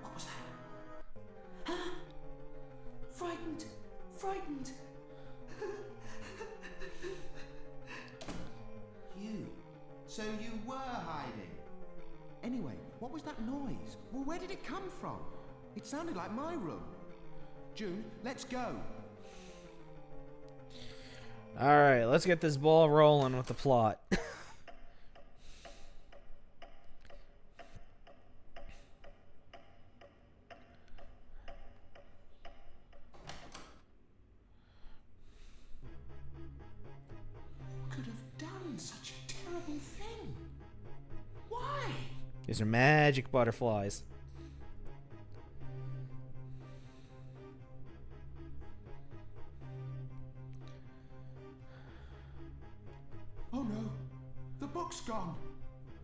What was that? Frightened! Frightened! You. So you were hiding. Anyway, what was that noise? Well, where did it come from? It sounded like my room. June, let's go. Alright, let's get this ball rolling with the plot. Could have done such a terrible thing. Why? These are magic butterflies. Oh no, the book's gone.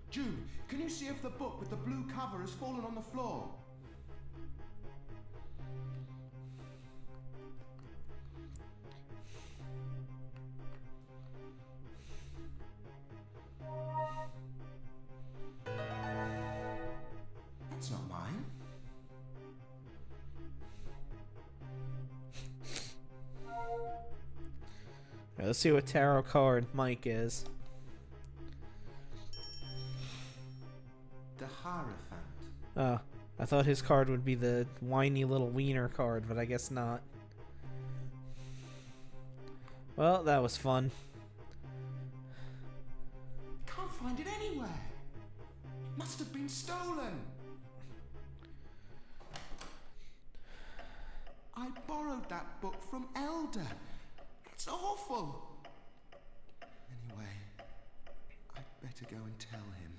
June, can you see if the book with the blue cover has fallen on the floor? That's not mine. Alright, let's see what tarot card Mike is. The Hierophant. Oh, I thought his card would be the whiny little wiener card, but I guess not. Well, that was fun. Can't find it anywhere. It must have been stolen. I borrowed that book from Elder. It's awful. Anyway, I'd better go and tell him.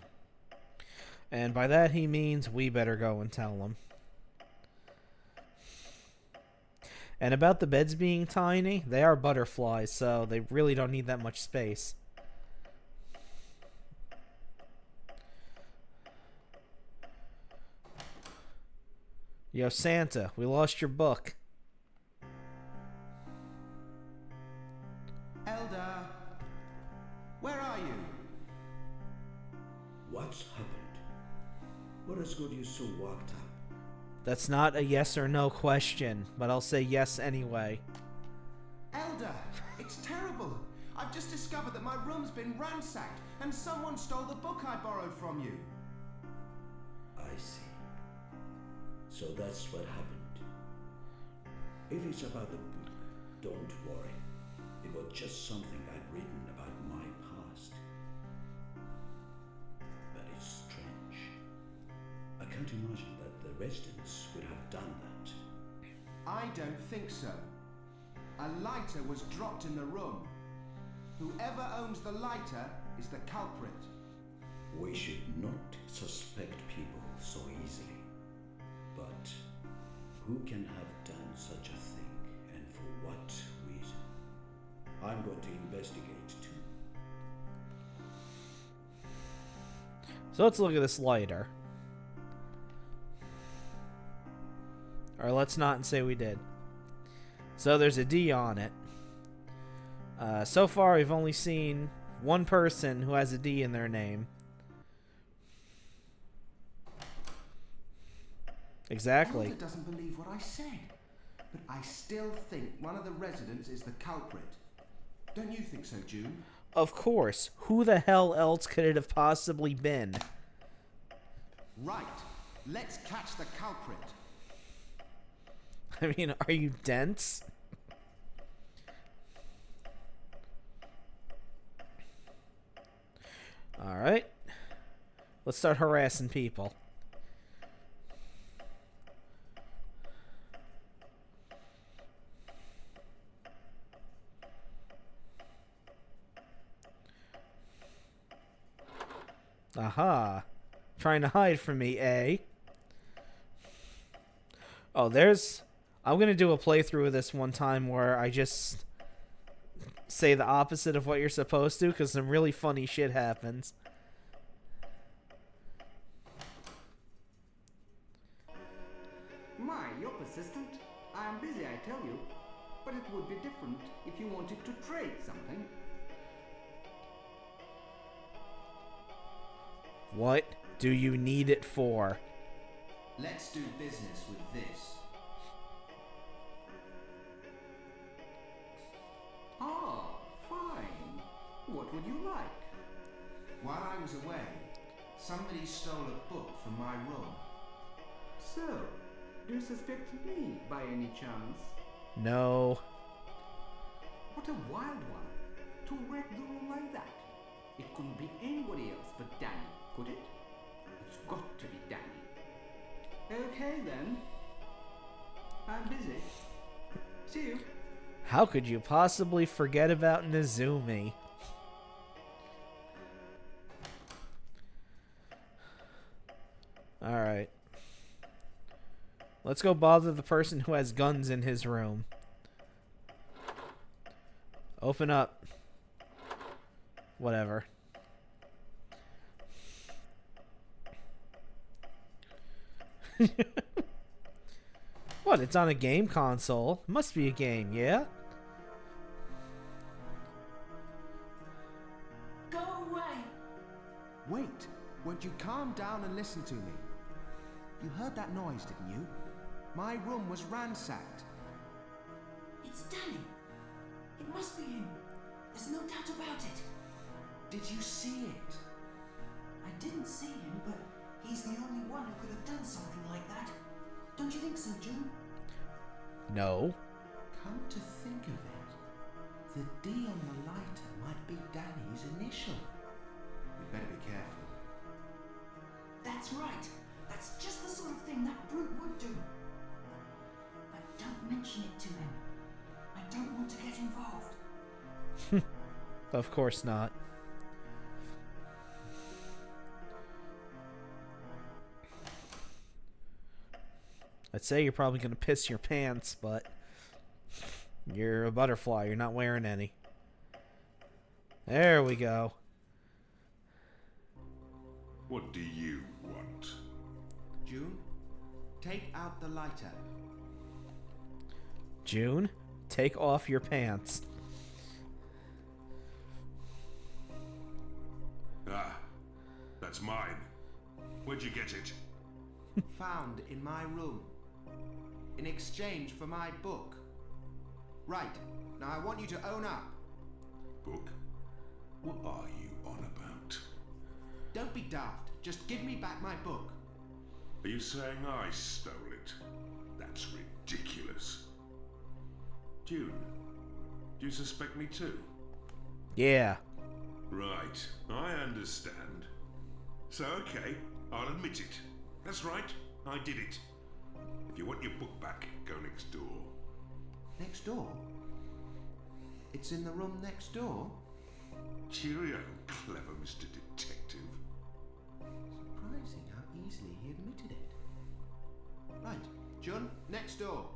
And by that he means we better go and tell him. And about the beds being tiny, they are butterflies, so they really don't need that much space. Yo, Santa, we lost your book. Elder, where are you? What's happened? What has got you so worked up? That's not a yes or no question, but I'll say yes anyway. Elder, it's terrible. I've just discovered that my room's been ransacked and someone stole the book I borrowed from you. I see. So that's what happened. If it's about the book, don't worry. It was just something I'd written about my past. But it's strange. I can't imagine that the residents would have done that. I don't think so. A lighter was dropped in the room. Whoever owns the lighter is the culprit. We should not suspect people so easily. But Who can have done such a thing, and for what reason? I'm going to investigate too. So let's look at this lighter. Or let's not say we did. So there's a D on it. So far, we've only seen one person who has a D in their name. Exactly. Elder doesn't believe what I said, but I still think one of the residents is the culprit. Don't you think so, June? Of course. Who the hell else could it have possibly been? Right. Let's catch the culprit. I mean, are you dense? Alright. Let's start harassing people. Aha. Trying to hide from me, eh? Oh, there's... I'm gonna do a playthrough of this one time where I just say the opposite of what you're supposed to, because some really funny shit happens. My, you're persistent. I am busy, I tell you. But it would be different if you wanted to trade something. What do you need it for? Let's do business with this. Ah, fine. What would you like? While I was away, somebody stole a book from my room. So, do you suspect me by any chance? No. What a wild one. To wreck the room like that. It couldn't be anybody else but Danny, could it? It's got to be Danny. Okay then. I'm busy. See you. How could you possibly forget about Nezumi? Alright. Let's go bother the person who has guns in his room. Open up. Whatever. What? It's on a game console. Must be a game, yeah? Go away! Wait, won't you calm down and listen to me? You heard that noise, didn't you? My room was ransacked. It's Danny. It must be him. There's no doubt about it. Did you see it? I didn't see him, but he's the only one who could have done something like that. Don't you think so, June? No. Come to think of it, the D on the lighter might be Danny's initial. We better be careful. That's right. That's just the sort of thing that brute would do. But don't mention it to him. I don't want to get involved. Of course not. I'd say you're probably going to piss your pants, but you're a butterfly. You're not wearing any. There we go. What do you want? June, take out the lighter. June, take off your pants. Ah, that's mine. Where'd you get it? Found in my room. In exchange for my book. Right, now I want you to own up. Book? What are you on about? Don't be daft, just give me back my book. Are you saying I stole it? That's ridiculous. June, do you suspect me too? Yeah. Right, I understand. So, okay, I'll admit it. That's right, I did it. If you want your book back, go next door. Next door? It's in the room next door? Cheerio, clever Mr. Detective. Surprising how easily he admitted it. Right, Jun, next door.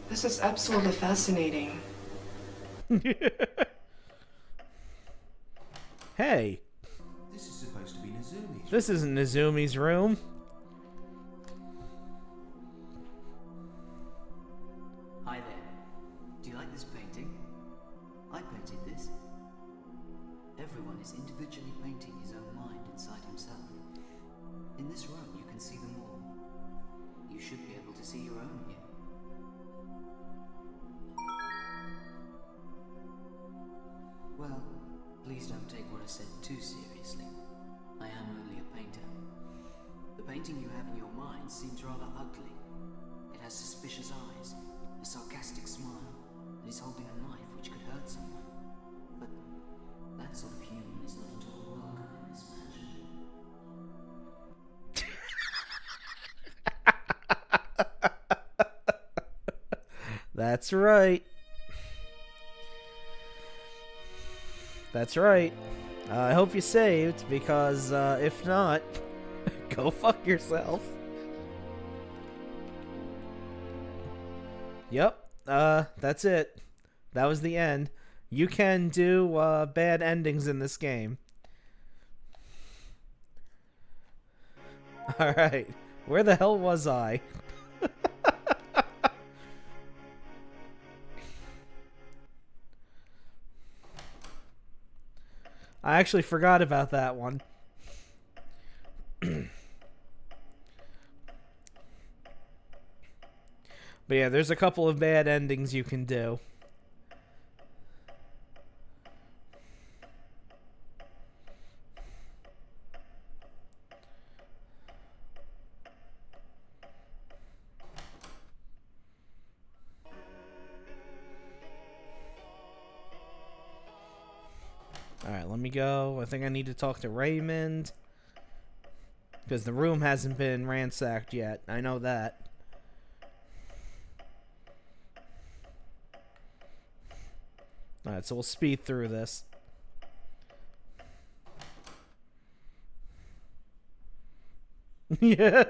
This is absolutely fascinating. Hey. This is supposed to be Nozumi's. This isn't Nozumi's room. Hi there. Do you like this painting? I painted this. Everyone is individually painting his own mind inside himself. In this room, you can see them all. You should be able to see your own here. Well, please don't take what I said too seriously. I am only a painter. The painting you have in your mind seems rather ugly. It has suspicious eyes, a sarcastic smile, and is holding a knife which could hurt someone. But that sort of human is not at all welcome in this mansion. That's right. That's right. I hope you saved, because if not, go fuck yourself. Yep, that's it. That was the end. You can do bad endings in this game. Alright, where the hell was I? I actually forgot about that one. But yeah, there's a couple of bad endings you can do. Alright, let me go. I think I need to talk to Raymond. Because the room hasn't been ransacked yet. I know that. Alright, so we'll speed through this. Yeah.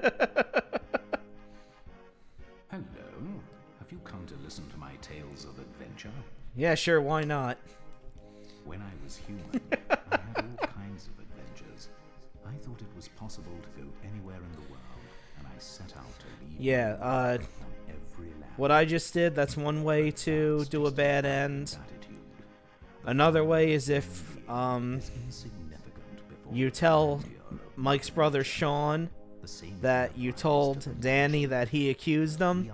Hello. Have you come to listen to my tales of adventure? Yeah, sure, why not? When I was human, I had all kinds of adventures. I thought it was possible to go anywhere in the world, and I set out to leave. Yeah, on every land. what I just did, that's one way to do a bad end. Another way is if you tell Mike's brother Sean that you told Danny that he accused him.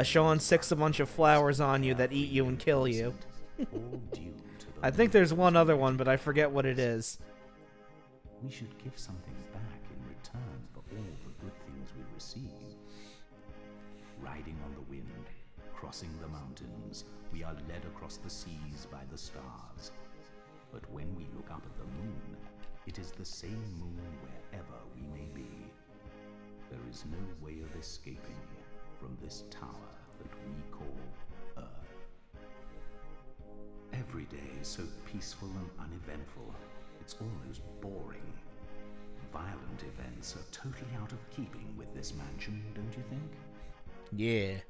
Sean sicks a bunch of flowers on you that eat you and kill you. I think there's one other one, but I forget what it is. We should give something back in return for all the good things we receive. Riding on the wind, crossing the mountains, we are led across the seas by the stars. But when we look up at the moon, it is the same moon wherever we may be. There is no way of escaping from this tower that we call Earth. Every day is so peaceful and uneventful, it's almost boring. Violent events are totally out of keeping with this mansion, don't you think? Yeah.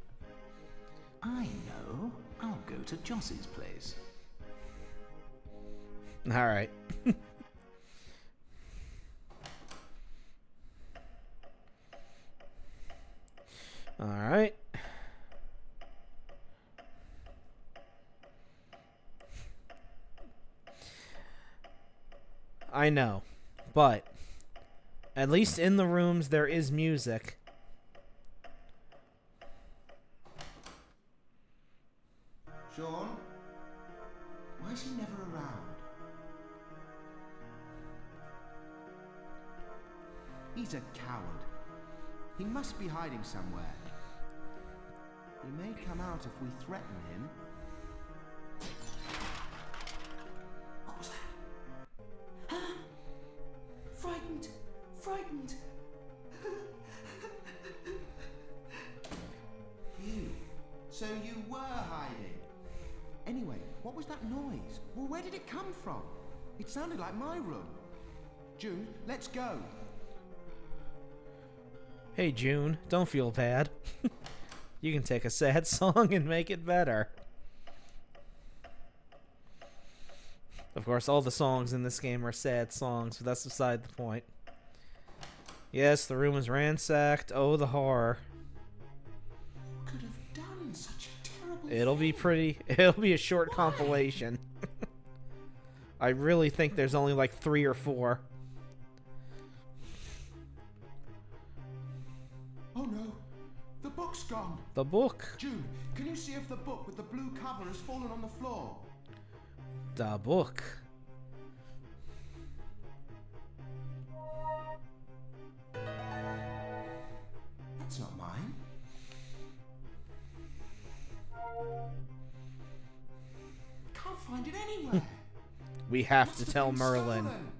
I know. I'll go to Joss's place. Alright. Alright. I know, but at least in the rooms there is music. Sean? Why is he never around? He's a coward. He must be hiding somewhere. He may come out if we threaten him. What was that? Frightened! Frightened! You. So you were hiding. Anyway, that noise? Well, where did it come from? It sounded like my room. June, let's go. Hey June, don't feel bad. You can take a sad song and make it better. Of course, all the songs in this game are sad songs, but that's beside the point. Yes, the room is ransacked. Oh, the horror. Who could have done such a terrible It'll be a short compilation. I really think there's only like 3 or 4. Oh no, the book's gone. The book. June, can you see if the book with the blue cover has fallen on the floor? The book. That's not mine. Can't find it anywhere. We have Must to have tell been Merlin. stolen.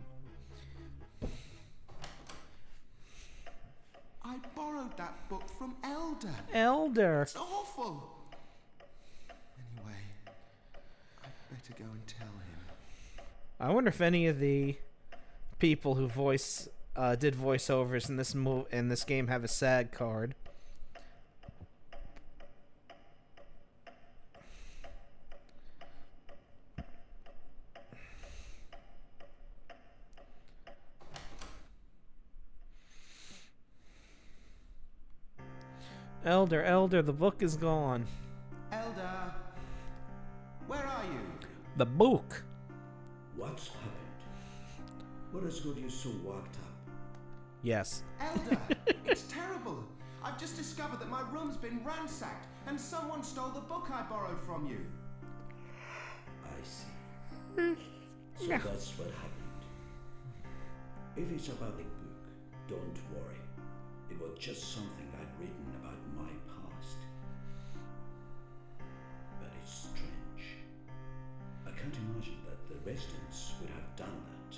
I borrowed that book from Elder. Elder. It's awful. Anyway, I'd better go and tell him. I wonder if any of the people who did voiceovers in this game have a SAG card. Elder, the book is gone. Elder, where are you? The book. What's happened? What has got you so worked up? Yes. Elder, it's terrible. I've just discovered that my room's been ransacked and someone stole the book I borrowed from you. I see. So that's what happened. If it's about the book, don't worry. It was just something I'd written about my past. But it's strange. I can't imagine that the residents would have done that.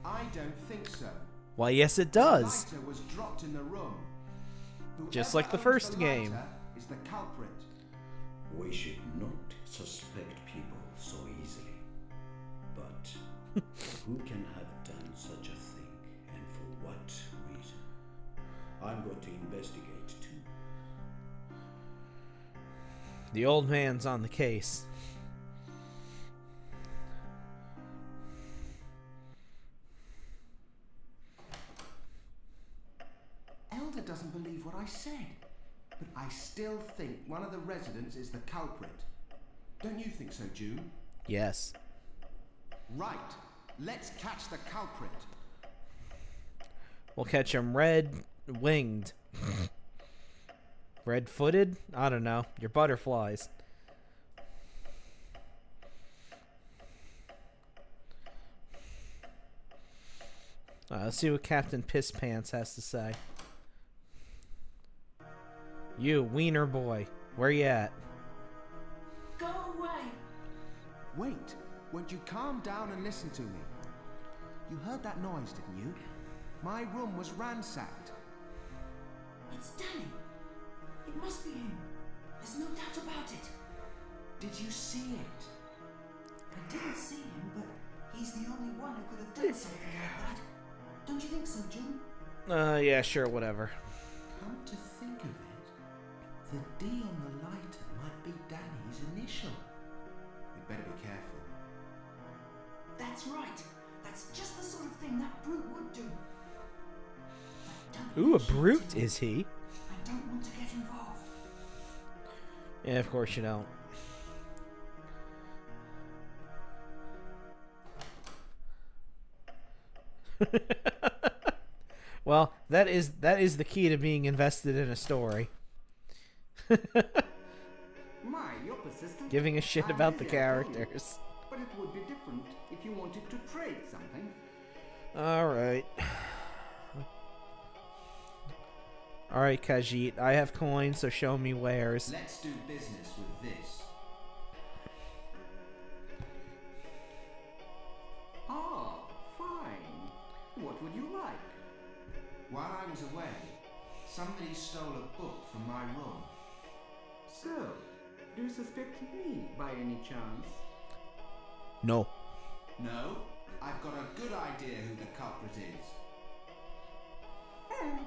I don't think so. Why, yes, it does. The lighter was dropped in the room. Just Whoever like the owns first the game. lighter is the culprit. We should not suspect people so easily. But who can have done such a thing, and for what reason? I'm going to investigate too. The old man's on the case. Elder doesn't believe what I said, but I still think one of the residents is the culprit. Don't you think so, June? Yes. Right. Let's catch the culprit. We'll catch him red-winged. Red-footed? I don't know. You're butterflies. Let's see what Captain Piss Pants has to say. You, wiener boy. Where you at? Go away! Wait. Won't you calm down and listen to me? You heard that noise, didn't you? My room was ransacked. It's Danny. It must be him. There's no doubt about it. Did you see it? I didn't see him, but he's the only one who could have done something like that. Don't you think so, June? Yeah, sure, whatever. Come to think of it, the D on the lighter might be Danny's initial. We'd better be careful. That's right. That's just the sort of thing that brute would do. Ooh, a brute, is he? I don't want to get involved. Yeah, of course you don't. Well, that is the key to being invested in a story. My, you're persistent. Giving a shit I'm about the busy, I told you. characters. But it would be different if you wanted to trade something. Alright. Alright, Khajiit. I have coins, so show me wares. Let's do business with this. Ah, fine. What would you like? While I was away, somebody stole a book from my room. So, do you suspect me by any chance? No. No, I've got a good idea who the culprit is. Oh,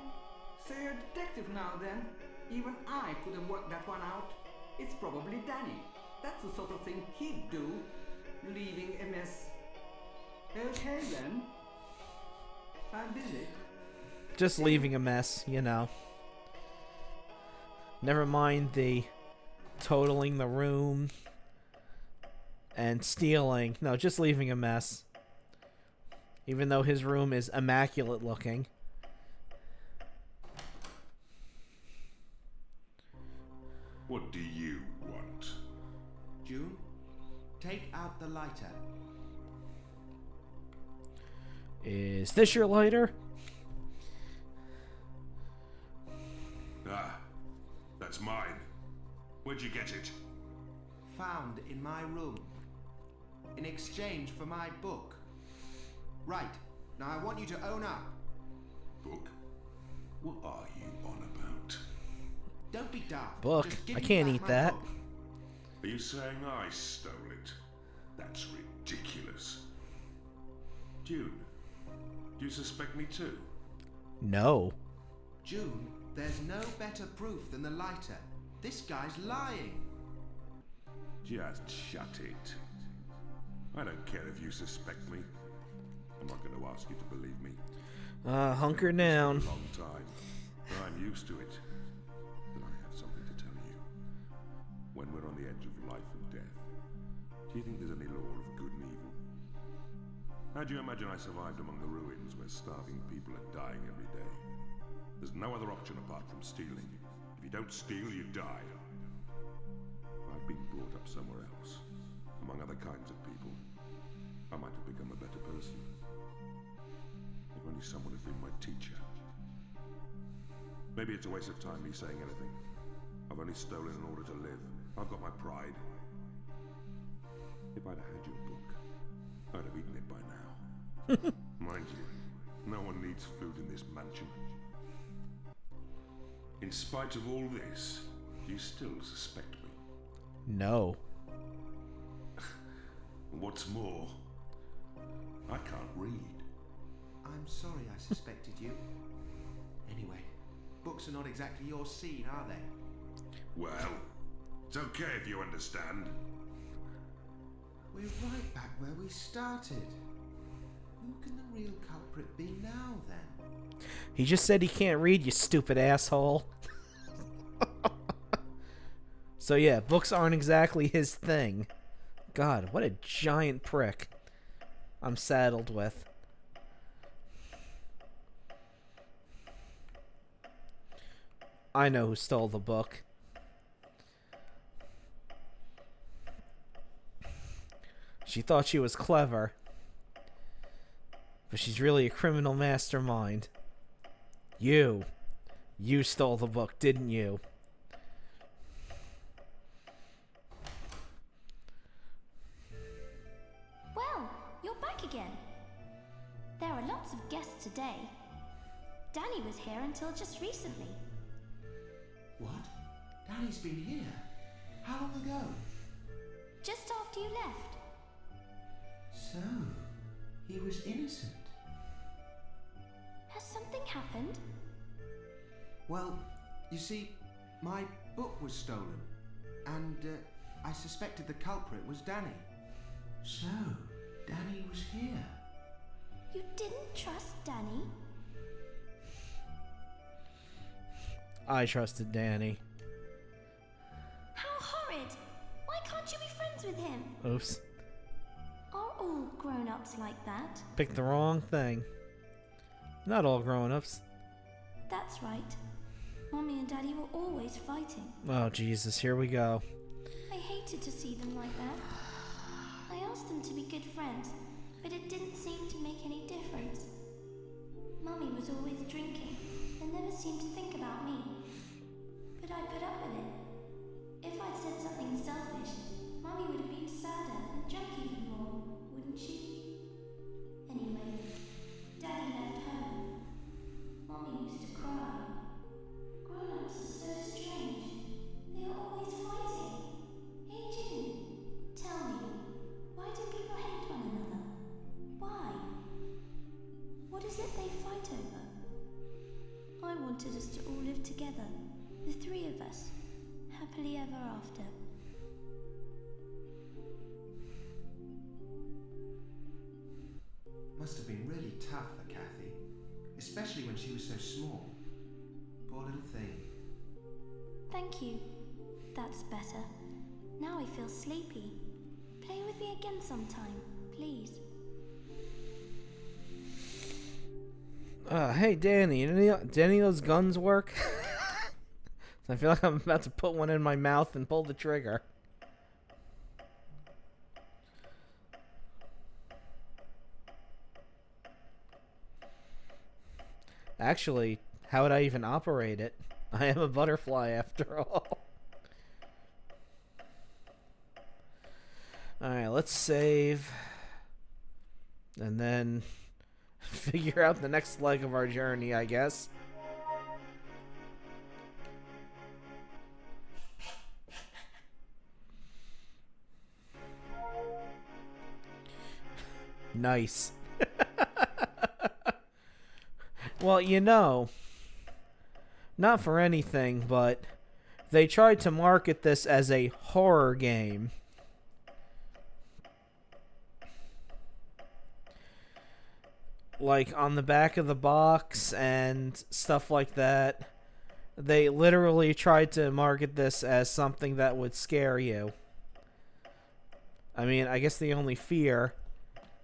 so you're a detective now then? Even I could have worked that one out. It's probably Danny. That's the sort of thing he'd do, leaving a mess. Okay then. I'm busy. Just leaving a mess, you know. Never mind the totaling the room and stealing. No, just leaving a mess. Even though his room is immaculate looking. What do you want? June, take out the lighter. Is this your lighter? Ah, that's mine. Where'd you get it? Found in my room. In exchange for my book. Right, now I want you to own up. Book? What are you on about? Don't be daft. Book? Just give I me can't back eat my that. book. Are you saying I stole it? That's ridiculous. June, do you suspect me too? No. June, there's no better proof than the lighter. This guy's lying. Just shut it. I don't care if you suspect me. I'm not going to ask you to believe me. Hunker down. For a long time. I'm used to it. But I have something to tell you. When we're on the edge of life and death, do you think there's any law of good and evil? How do you imagine I survived among the ruins where starving people are dying every day? There's no other option apart from stealing. If you don't steal, you die. I've been brought up somewhere else, among other kinds of people. I might have become a better person. If only someone had been my teacher. Maybe it's a waste of time me saying anything. I've only stolen in order to live. I've got my pride. If I'd had your book, I'd have eaten it by now. Mind you, no one needs food in this mansion. In spite of all this, do you still suspect me? No. What's more, I can't read. I'm sorry I suspected you. Anyway, books are not exactly your scene, are they? Well, it's okay if you understand. We're right back where we started. Who can the real culprit be now, then? He just said he can't read, you stupid asshole. So yeah, books aren't exactly his thing. God, what a giant prick I'm saddled with. I know who stole the book. She thought she was clever, but she's really a criminal mastermind. You stole the book, didn't you? Well, you're back again. There are lots of guests today. Danny was here until just recently. What? Danny's been here? How long ago? Just after you left. So, he was innocent. Has something happened? Well, you see, my book was stolen, and I suspected the culprit was Danny. So, Danny was here. You didn't trust Danny? I trusted Danny. How horrid! Why can't you be friends with him? Oops. Are all grown-ups like that? Picked the wrong thing. Not all grown-ups. That's right. Mommy and Daddy were always fighting. Oh, Jesus, here we go. I hated to see them like that. I asked them to be good friends, but it didn't seem to make any difference. Mummy was always drinking and never seemed to think about me. But I put up with it. If I'd said something selfish, Mummy would have been sadder and drunk even more, wouldn't she? Anyway, Daddy left home. Mummy used to cry. Grown-ups are so strange. They are always fighting. Hey June, tell me, why do people hate wanted us to all live together, the three of us, happily ever after. Must have been really tough for Kathy, especially when she was so small. Poor little thing. Thank you. That's better. Now I feel sleepy. Play with me again sometime, please. Hey Danny, do any of those guns work? I feel like I'm about to put one in my mouth and pull the trigger. Actually, how would I even operate it? I am a butterfly after all. Alright, let's save. And then figure out the next leg of our journey, I guess. Nice. Well, you know, not for anything, but they tried to market this as a horror game. Like, on the back of the box and stuff like that. They literally tried to market this as something that would scare you. I mean, I guess the only fear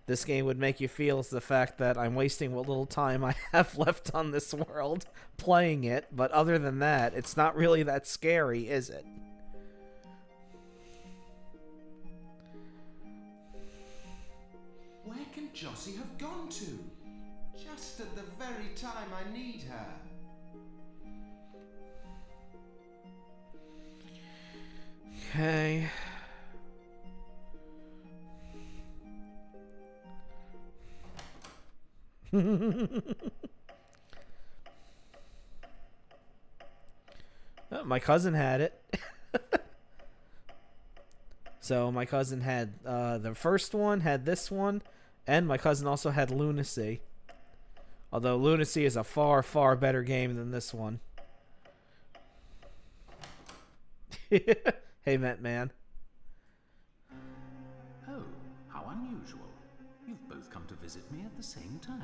this game would make you feel is the fact that I'm wasting what little time I have left on this world playing it. But other than that, it's not really that scary, is it? Where can Jossie have gone to? Just at the very time I need her. Okay. Oh, my cousin had it. So my cousin had the first one, had this one, and my cousin also had Lunacy. Although Lunacy is a far, far better game than this one. Hey, Met Man. Oh, how unusual. You've both come to visit me at the same time.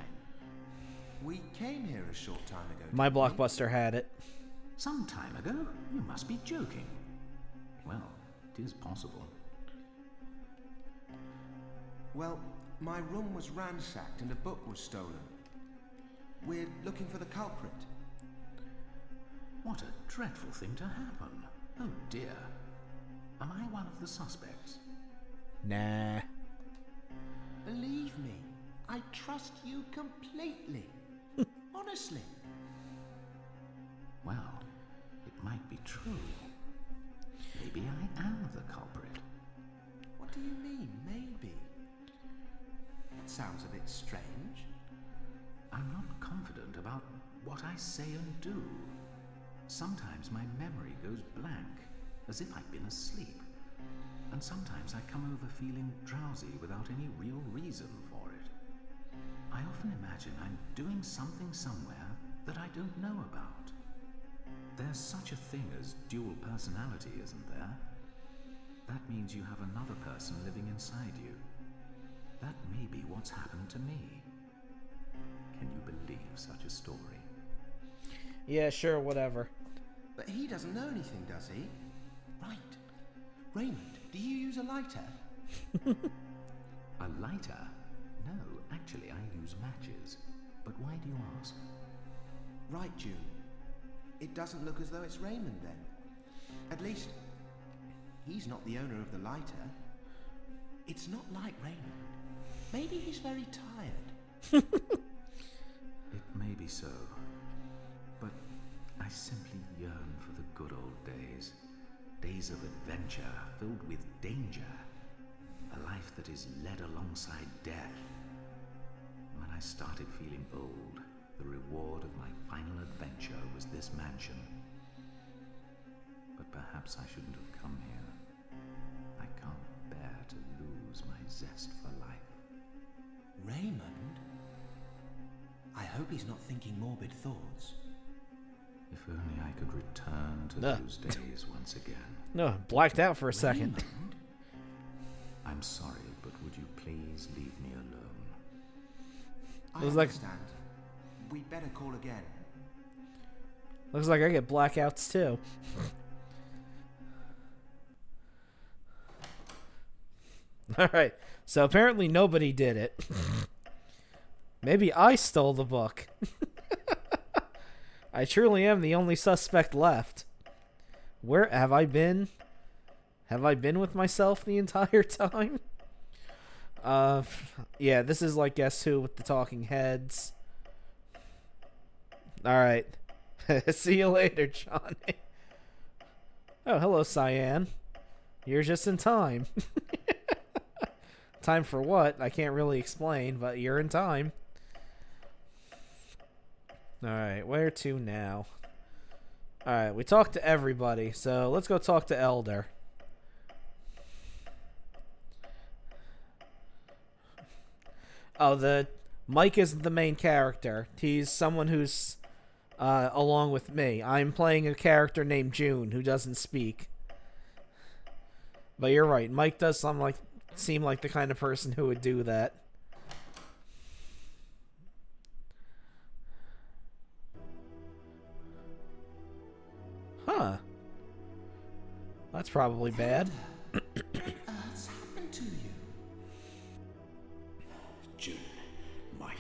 We came here a short time ago. My Blockbuster had it. Some time ago? You must be joking. Well, it is possible. Well, my room was ransacked and a book was stolen. We're looking for the culprit. What a dreadful thing to happen. Oh dear. Am I one of the suspects? Nah. Believe me, I trust you completely. Honestly. Well, it might be true. Maybe I am the culprit. What do you mean, maybe? It sounds a bit strange. I'm not confident about what I say and do. Sometimes my memory goes blank, as if I'd been asleep. And sometimes I come over feeling drowsy without any real reason for it. I often imagine I'm doing something somewhere that I don't know about. There's such a thing as dual personality, isn't there? That means you have another person living inside you. That may be what's happened to me. Can you believe such a story? Yeah, sure, whatever. But he doesn't know anything, does he? Right. Raymond, do you use a lighter? A lighter? No, actually I use matches. But why do you ask? Right, June. It doesn't look as though it's Raymond then. At least, he's not the owner of the lighter. It's not like Raymond. Maybe he's very tired. It may be so. But I simply yearn for the good old days. Days of adventure filled with danger. A life that is led alongside death. When I started feeling old, the reward of my final adventure was this mansion. But perhaps I shouldn't have come here. I can't bear to lose my zest for life. Raymond? I hope he's not thinking morbid thoughts. If only I could return to Ugh. those days once again. No, blacked out for a second. I'm sorry, but would you please leave me alone? I Looks like- understand. We'd better call again. Looks like I get blackouts too. Alright, so apparently nobody did it. Maybe I stole the book. I truly am the only suspect left. Where have I been? Have I been with myself the entire time? Yeah, this is like Guess Who with the talking heads. Alright. See you later, Johnny. Oh, hello, Cyan. You're just in time. Time for what? I can't really explain, but you're in time. Alright, where to now? Alright, we talked to everybody, so let's go talk to Elder. Oh, Mike isn't the main character. He's someone who's along with me. I'm playing a character named June who doesn't speak. But you're right, Mike does seem like the kind of person who would do that. Huh. That's probably bad. What's happened to you? June, Mike,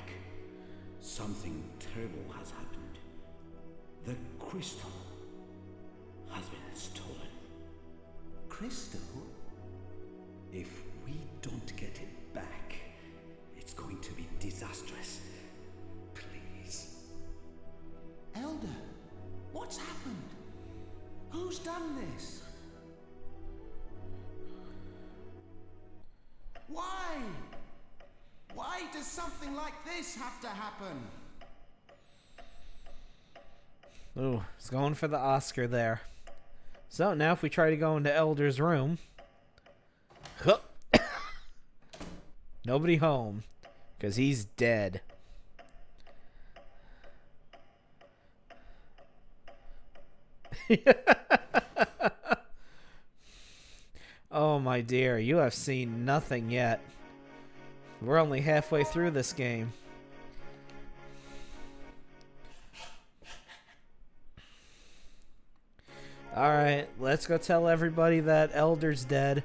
something terrible has happened. The crystal has been stolen. Crystal? If we don't get it back, it's going to be disastrous. Please. Elder, what's happened? Who's done this? Why? Why does something like this have to happen? Ooh, he's going for the Oscar there. So now if we try to go into Elder's room. Nobody home. Because he's dead. Oh my dear, you have seen nothing yet. We're only halfway through this game. Alright, let's go tell everybody that Elder's dead.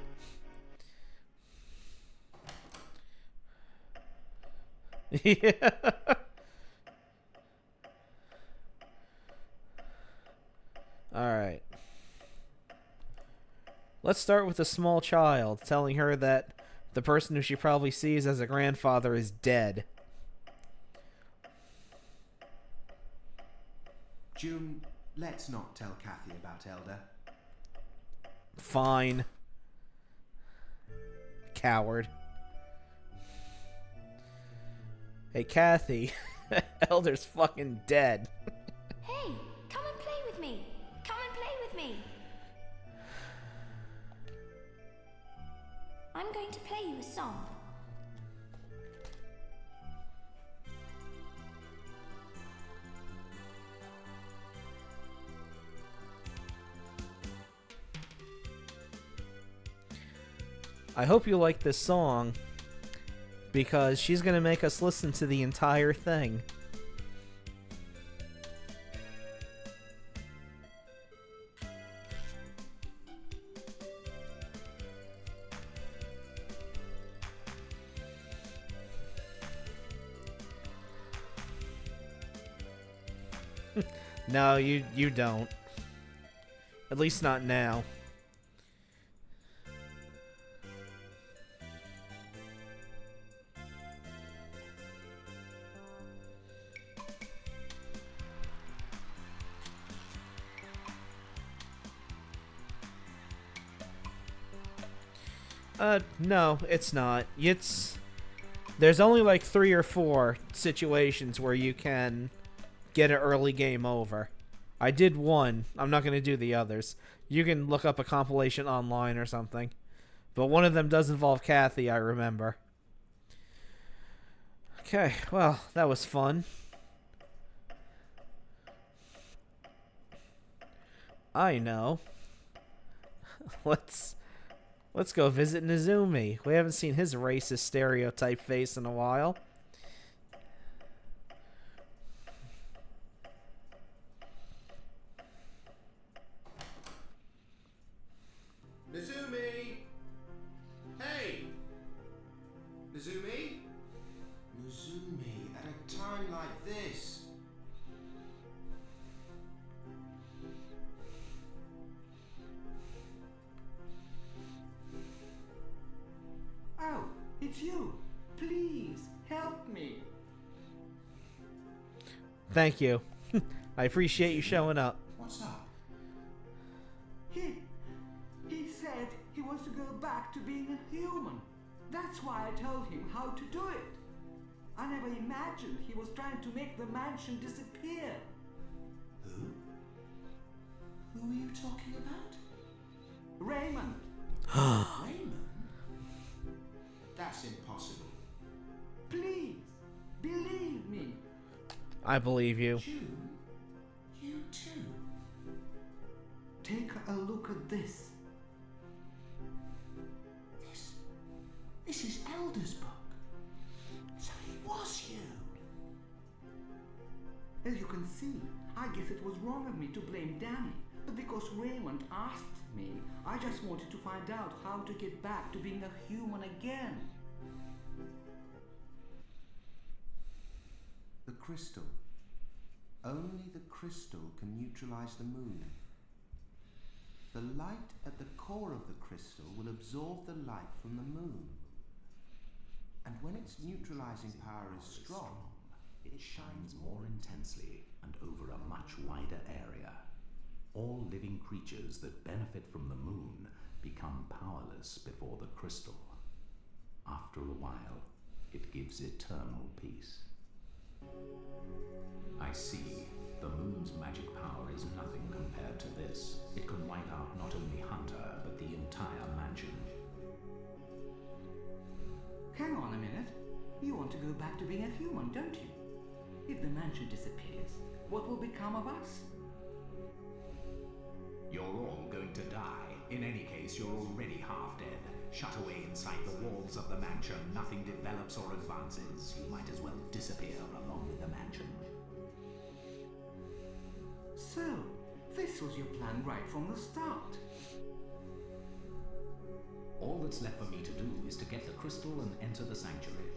Yeah. Alright. Let's start with a small child, telling her that the person who she probably sees as a grandfather is dead. June, let's not tell Kathy about Elder. Fine. Coward. Hey, Kathy. Elder's fucking dead. Hey, come and play with me. Come and play with me. I'm going to play you a song. I hope you like this song, because she's gonna make us listen to the entire thing. No, you don't. At least not now. No, it's not. There's only like 3 or 4 situations where you can get an early game over. I did one. I'm not going to do the others. You can look up a compilation online or something. But one of them does involve Kathy, I remember. Okay, well, that was fun. I know. Let's go visit Nizumi. We haven't seen his racist stereotype face in a while. Nizumi! Hey! Nizumi? Nizumi, at a time like this. Oh, it's you. Please, help me. Thank you. I appreciate you showing up. What's up? He said he wants to go back to being a human. That's why I told him how to do it. I never imagined he was trying to make the mansion disappear. Who? Who are you talking about? Raymond. Raymond? That's impossible. Please, believe me. I believe you. June? You too? Take a look at this. This is Elder's book. So it was you. As you can see, I guess it was wrong of me to blame Danny. But because Raymond asked me, I just wanted to find out how to get back to being a human again. The crystal. Only the crystal can neutralize the moon. The light at the core of the crystal will absorb the light from the moon. And when its neutralizing power is strong, it shines more intensely and over a much wider area. All living creatures that benefit from the moon become powerless before the crystal. After a while, it gives eternal peace. I see. The moon's magic power is nothing compared to this. It can wipe out not only Hunter, but the entire mansion. Hang on a minute. You want to go back to being a human, don't you? If the mansion disappears, what will become of us? You're all going to die. In any case, you're already half dead. Shut away inside the walls of the mansion, nothing develops or advances. You might as well disappear along with the mansion. So, this was your plan right from the start. All that's left for me to do is to get the crystal and enter the sanctuary.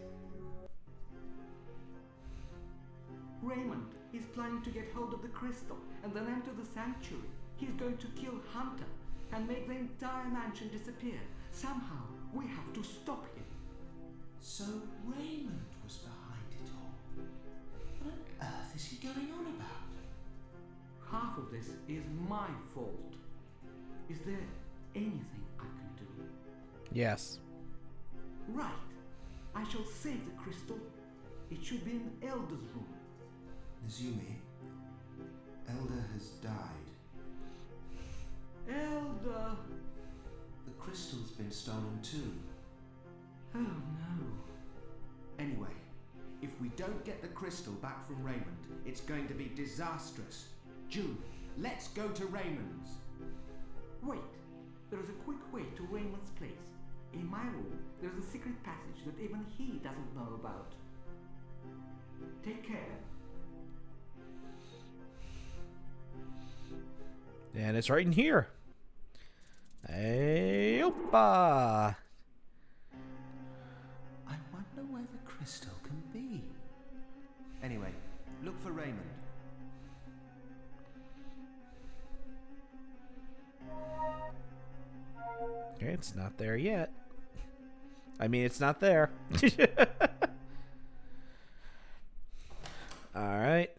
Raymond is planning to get hold of the crystal and then enter the sanctuary. He's going to kill Hunter and make the entire mansion disappear. Somehow, we have to stop him. So Raymond was behind it all. What on earth is he going on about? Half of this is my fault. Is there anything I can do? Yes. Right. I shall save the crystal. It should be in Elder's room. Nizumi, Elder has died. Elder! The crystal's been stolen too. Oh no. Anyway, if we don't get the crystal back from Raymond, it's going to be disastrous. June, let's go to Raymond's. Wait, there is a quick way to Raymond's place. In my room, there is a secret passage that even he doesn't know about. Take care. And it's right in here. Hey, oppa! I wonder where the crystal can be. Anyway, look for Raymond. Okay, it's not there yet. I mean, it's not there. Alright.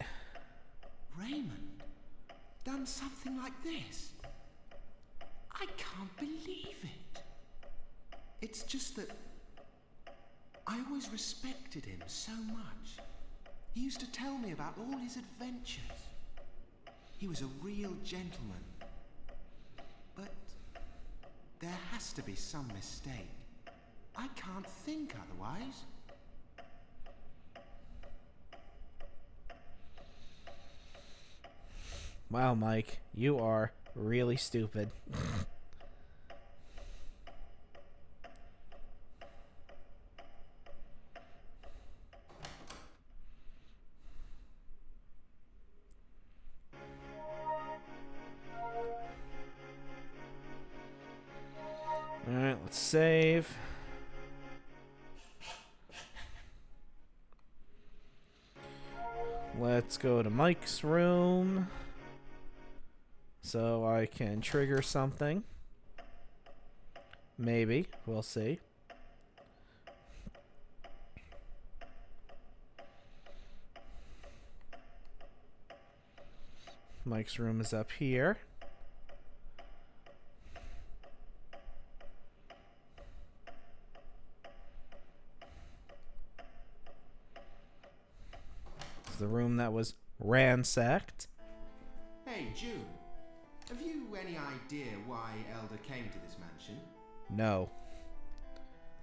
Raymond? Done something like this? I can't believe it. It's just that I always respected him so much. He used to tell me about all his adventures. He was a real gentleman. But there has to be some mistake. I can't think otherwise. Wow, Mike, you are Really stupid. Alright, let's save. Let's go to Mike's room so I can trigger something. Maybe. We'll see. Mike's room is up here. It's the room that was ransacked. Hey, June. Have you any idea why Elder came to this mansion? No.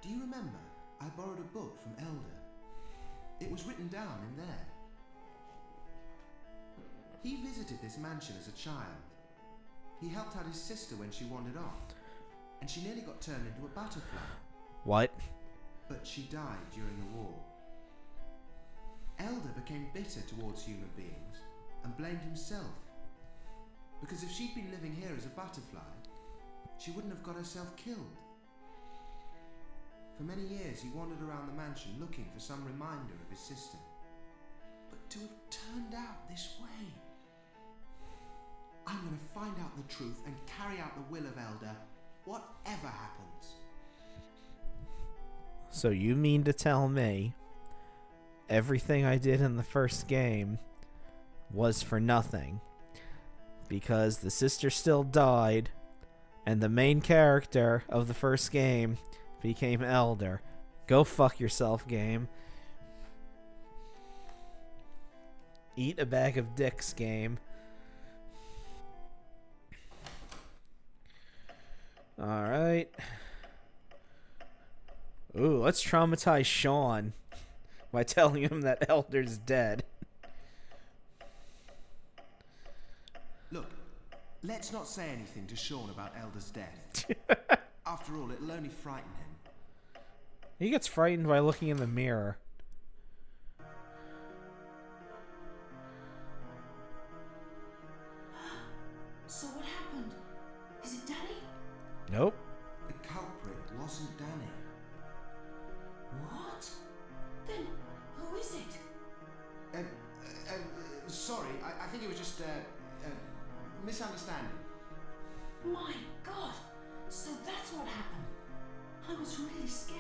Do you remember? I borrowed a book from Elder. It was written down in there. He visited this mansion as a child. He helped out his sister when she wandered off, and she nearly got turned into a butterfly. What? But she died during the war. Elder became bitter towards human beings and blamed himself. Because if she'd been living here as a butterfly, she wouldn't have got herself killed. For many years he wandered around the mansion looking for some reminder of his sister. But to have turned out this way... I'm going to find out the truth and carry out the will of Elder, whatever happens. So you mean to tell me everything I did in the first game was for nothing? Because the sister still died, and the main character of the first game became Elder. Go fuck yourself, game. Eat a bag of dicks, game. Alright. Ooh, let's traumatize Sean by telling him that Elder's dead. Look, let's not say anything to Sean about Elder's death. After all, it'll only frighten him. He gets frightened by looking in the mirror. So what happened? Is it Danny? Nope. The culprit wasn't Danny. What? Then who is it? Sorry, I think it was just misunderstanding. My God! So that's what happened. I was really scared,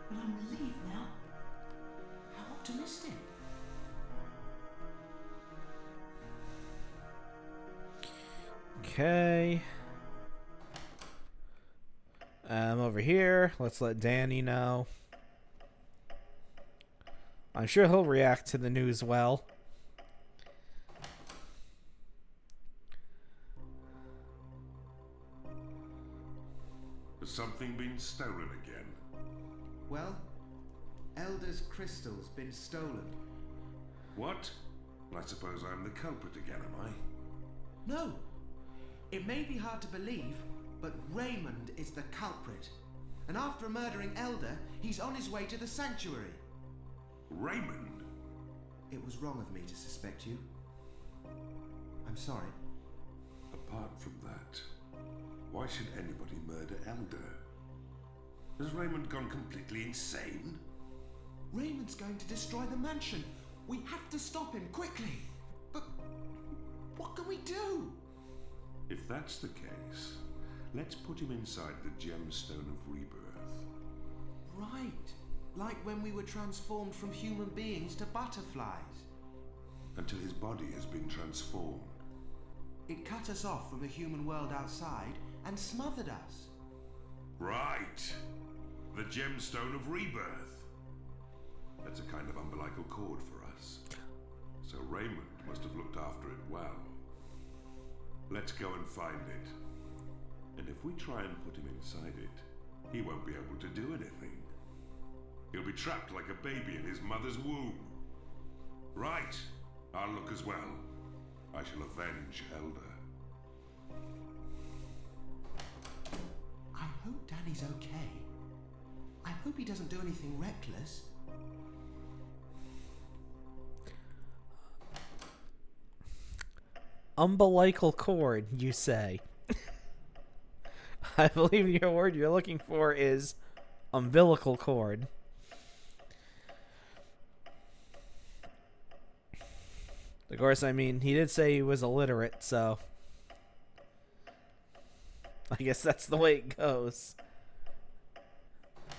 but I'm relieved now. How optimistic. Okay. Over here. Let's let Danny know. I'm sure he'll react to the news well. Has something been stolen again? Well, Elder's crystal's been stolen. What? I suppose I'm the culprit again, am I? No. It may be hard to believe, but Raymond is the culprit. And after murdering Elder, he's on his way to the sanctuary. Raymond? It was wrong of me to suspect you. I'm sorry. Apart from that, why should anybody murder Elder? Has Raymond gone completely insane? Raymond's going to destroy the mansion. We have to stop him quickly. But what can we do? If that's the case, let's put him inside the gemstone of rebirth. Right. Like when we were transformed from human beings to butterflies. Until his body has been transformed. It cut us off from the human world outside and smothered us. Right. The gemstone of rebirth. That's a kind of umbilical cord for us. So Raymond must have looked after it well. Let's go and find it. And if we try and put him inside it, he won't be able to do anything. He'll be trapped like a baby in his mother's womb. Right. I'll look as well. I shall avenge Elder. hope Daddy's okay. I hope he doesn't do anything reckless. Umbilical cord, you say? I believe your word you're looking for is umbilical cord. Of course, I mean, he did say he was illiterate, so I guess that's the way it goes.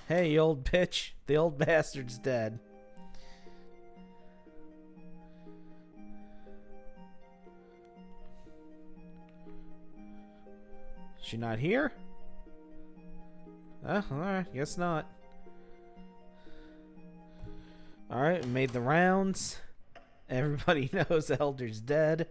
Hey, you old bitch. The old bastard's dead. She not here? Alright, guess not. Alright, we made the rounds. Everybody knows Elder's dead.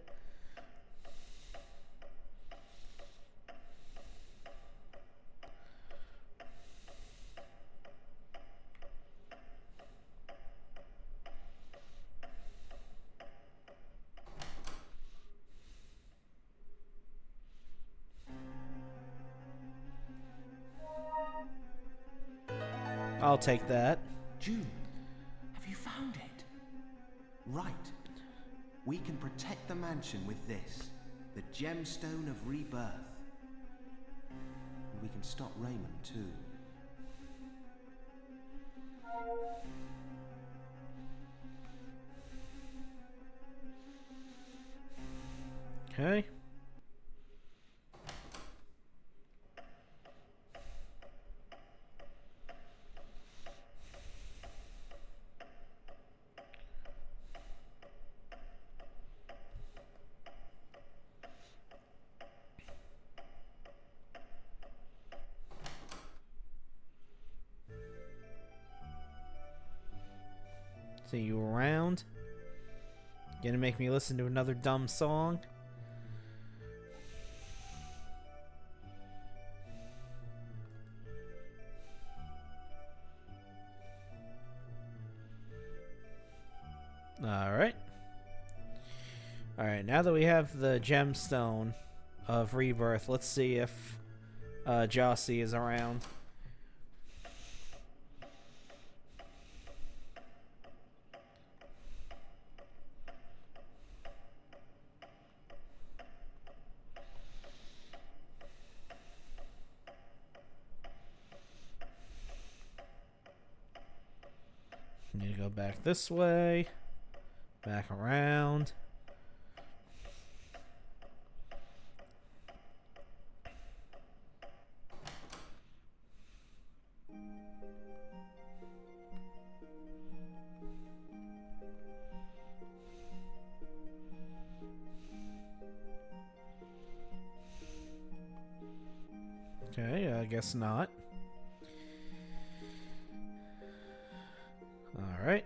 I'll take that. June, have you found it? Right. We can protect the mansion with this, the gemstone of rebirth. And we can stop Raymond too. Okay. See you around. Gonna make me listen to another dumb song? Alright. Alright, now that we have the gemstone of rebirth, let's see if Jossie is around. Need to go back this way, back around. Okay, I guess not. Alright.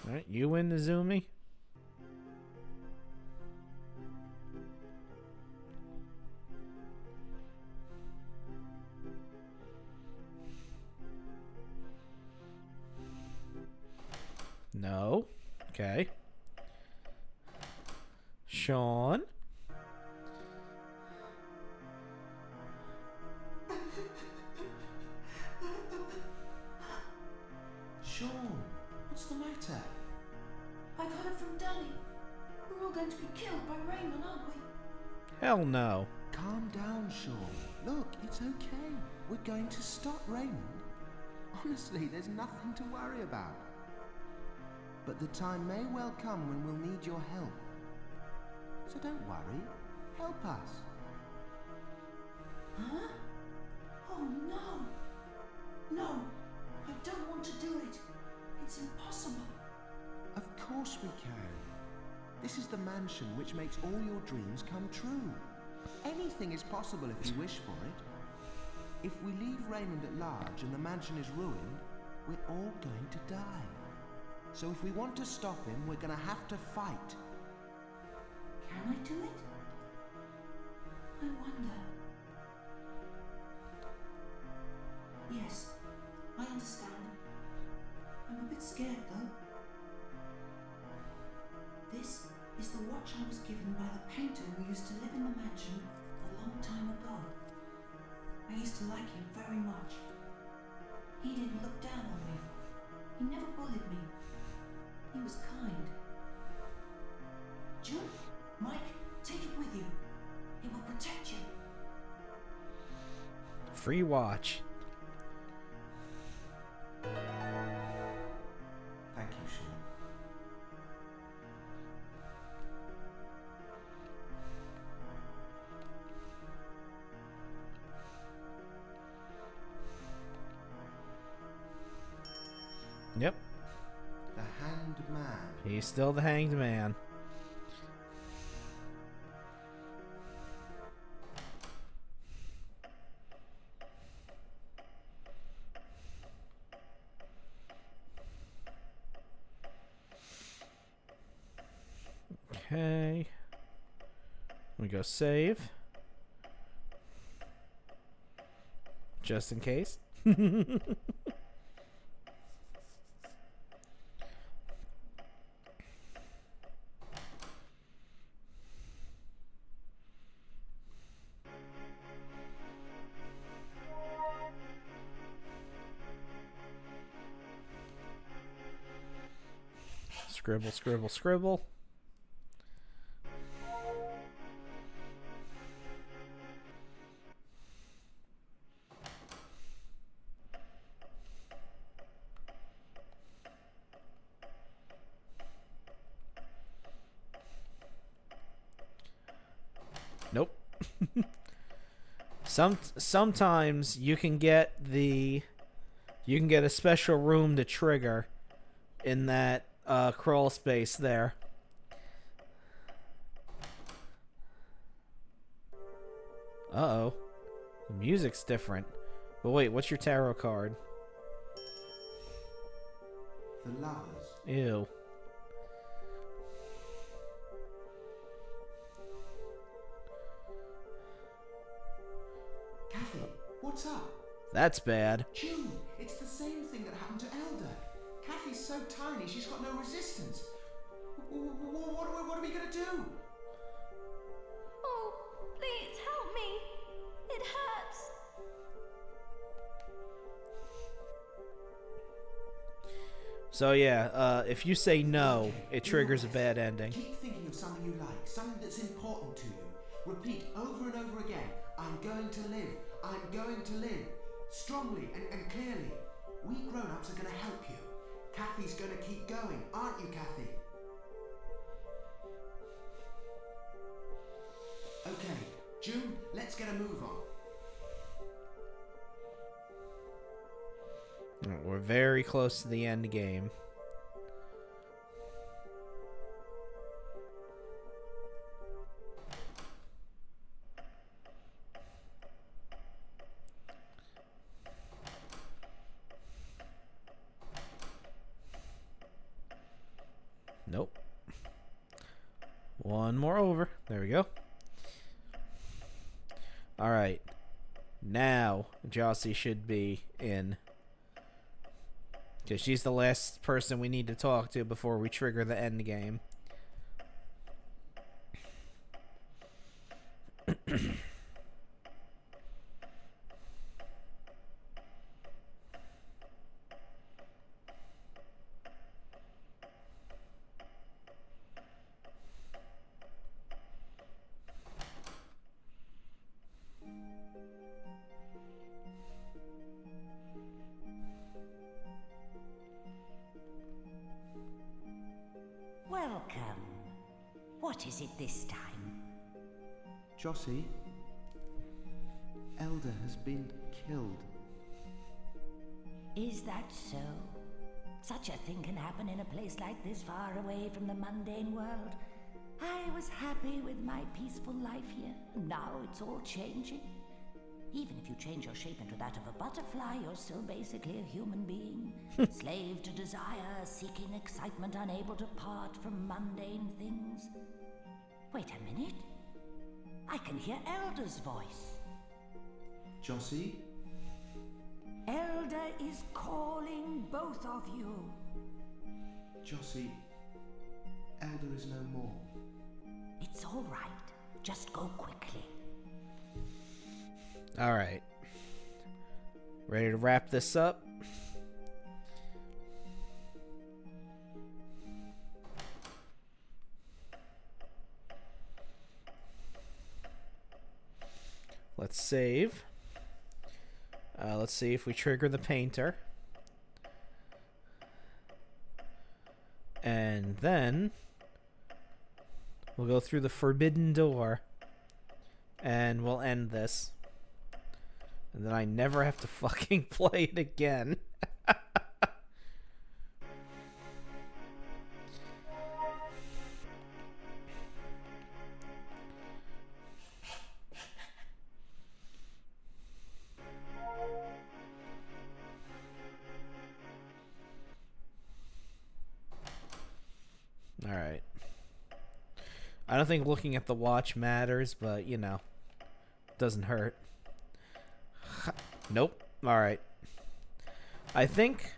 Alright, you win, Izumi. No. Okay. Sean. Sean, what's the matter? I've heard from Danny. We're all going to be killed by Raymond, aren't we? Hell no. Calm down, Sean. Look, it's okay. We're going to stop Raymond. Honestly, there's nothing to worry about. But the time may well come when we'll need your help. So don't worry. Help us. Huh? Oh no! No! I don't want to do it. It's impossible. Of course we can. This is the mansion which makes all your dreams come true. Anything is possible if you wish for it. If we leave Raymond at large and the mansion is ruined, we're all going to die. So if we want to stop him, we're going to have to fight. Can I do it? I wonder. Yes, I understand. I'm a bit scared though. to live in the mansion a long time ago. I used to like him very much. He didn't look down on me. He never bullied me. He was kind. June, Mike, take it with you. It will protect you. Free watch. Thank you, Sean. Yep. The Hanged Man. He's still the Hanged Man. Okay. We go save. Just in case. Scribble, scribble, scribble. Nope. Sometimes you can get a special room to trigger in that crawl space there. Uh-oh. The music's different. But wait, what's your tarot card? The Lovers. Ew. Kathy, what's up? That's bad. June, it's the same thing that happened to Elder. Kathy's so tiny, she's got no resistance. What are we gonna do? Oh, please help me. It hurts. So yeah, if you say no, it triggers a bad ending. Keep thinking of something you like, something that's important to you. Repeat over and over again, I'm going to live, I'm going to live. Strongly and clearly. We grown-ups are going to help you. Kathy's going to keep going, aren't you, Kathy? Okay, June, let's get a move on. Alright, we're very close to the end game. Nope. One more over. There we go. Alright. Now, Jossie should be in. Because she's the last person we need to talk to before we trigger the end game. Welcome. What is it this time? Jossie, Elder has been killed. Is that so? Such a thing can happen in a place like this, far away from the mundane world. I was happy with my peaceful life here, and now it's all changing. Even if you change your shape into that of a butterfly, you're still basically a human being. Slave to desire, seeking excitement, unable to part from mundane things. Wait a minute. I can hear Elder's voice. Jossie? Elder is calling both of you. Jossie, Elder is no more. It's all right. Just go quickly. Alright. Ready to wrap this up? Let's save. Let's see if we trigger the painter. And then we'll go through the forbidden door. And we'll end this. And then I never have to fucking play it again. Alright. I don't think looking at the watch matters, but, you know, doesn't hurt. Nope. Alright. I think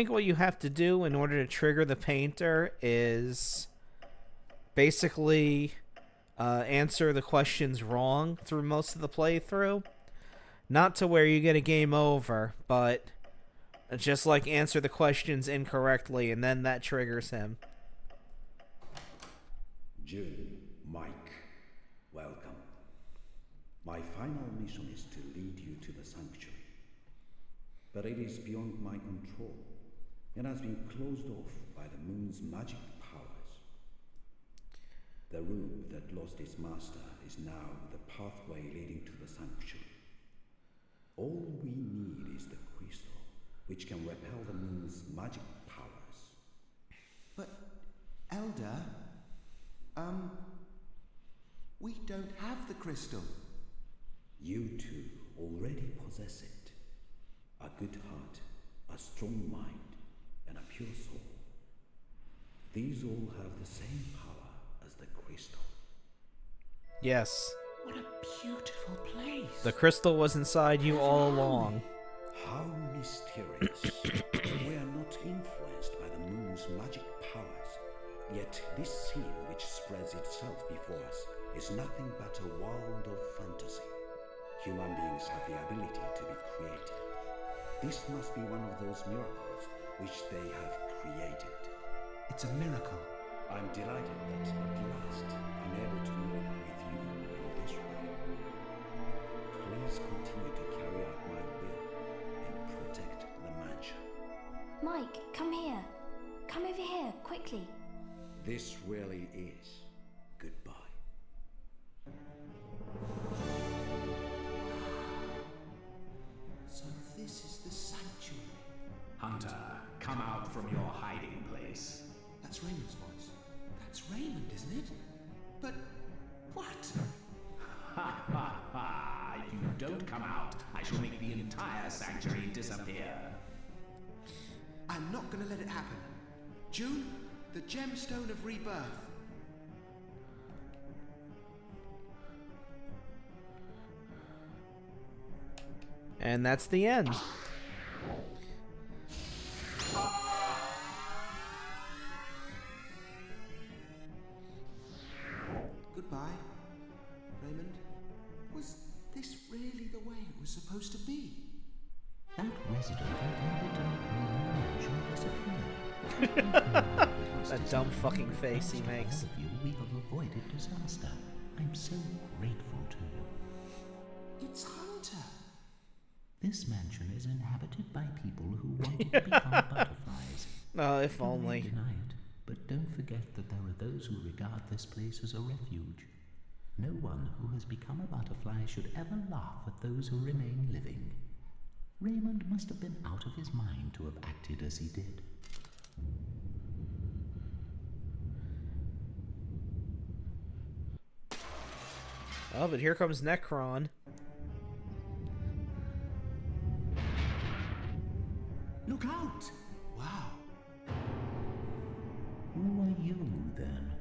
what you have to do in order to trigger the painter is basically answer the questions wrong through most of the playthrough. Not to where you get a game over, but just like answer the questions incorrectly, and then that triggers him. June, Mike, welcome. My final mission is to lead you to the sanctuary. But it is beyond my control, and has been closed off by the moon's magic powers. The room that lost its master is now the pathway leading to the sanctuary. All we need is the crystal, which can repel the moon's magic powers. But, Elder, we don't have the crystal. You two already possess it. A good heart, a strong mind, and a pure soul. These all have the same power as the crystal. Yes. What a beautiful place. The crystal was inside you all along. How mysterious. We are not influenced by the moon's magic powers. Yet this scene which spreads itself before us is nothing but a world of fantasy. Human beings have the ability to be creative. This must be one of those miracles which they have created. It's a miracle. I'm delighted that at last I'm able to walk with you in this way. Please continue to carry out my will and protect the mansion. Mike, come here. Come over here, quickly. This really is goodbye. So this is the sanctuary. Hunter, come out from your hiding place. That's Raymond's voice. That's Raymond, isn't it? But what? Ha ha ha! If you don't come out, I shall make the entire sanctuary disappear. I'm not gonna let it happen. June, the gemstone of rebirth. And that's the end. Goodbye, Raymond. Was this really the way it was supposed to be? That resident disappeared. That dumb fucking face he makes. We have avoided disaster. I'm so grateful to you. It's Hunter. This mansion is inhabited by people who want to become butterflies. Oh, if You may only. deny it, but don't forget that there are those who regard this place as a refuge. No one who has become a butterfly should ever laugh at those who remain living. Raymond must have been out of his mind to have acted as he did. Oh, but here comes Necron. Look out! Wow. Who are you, then?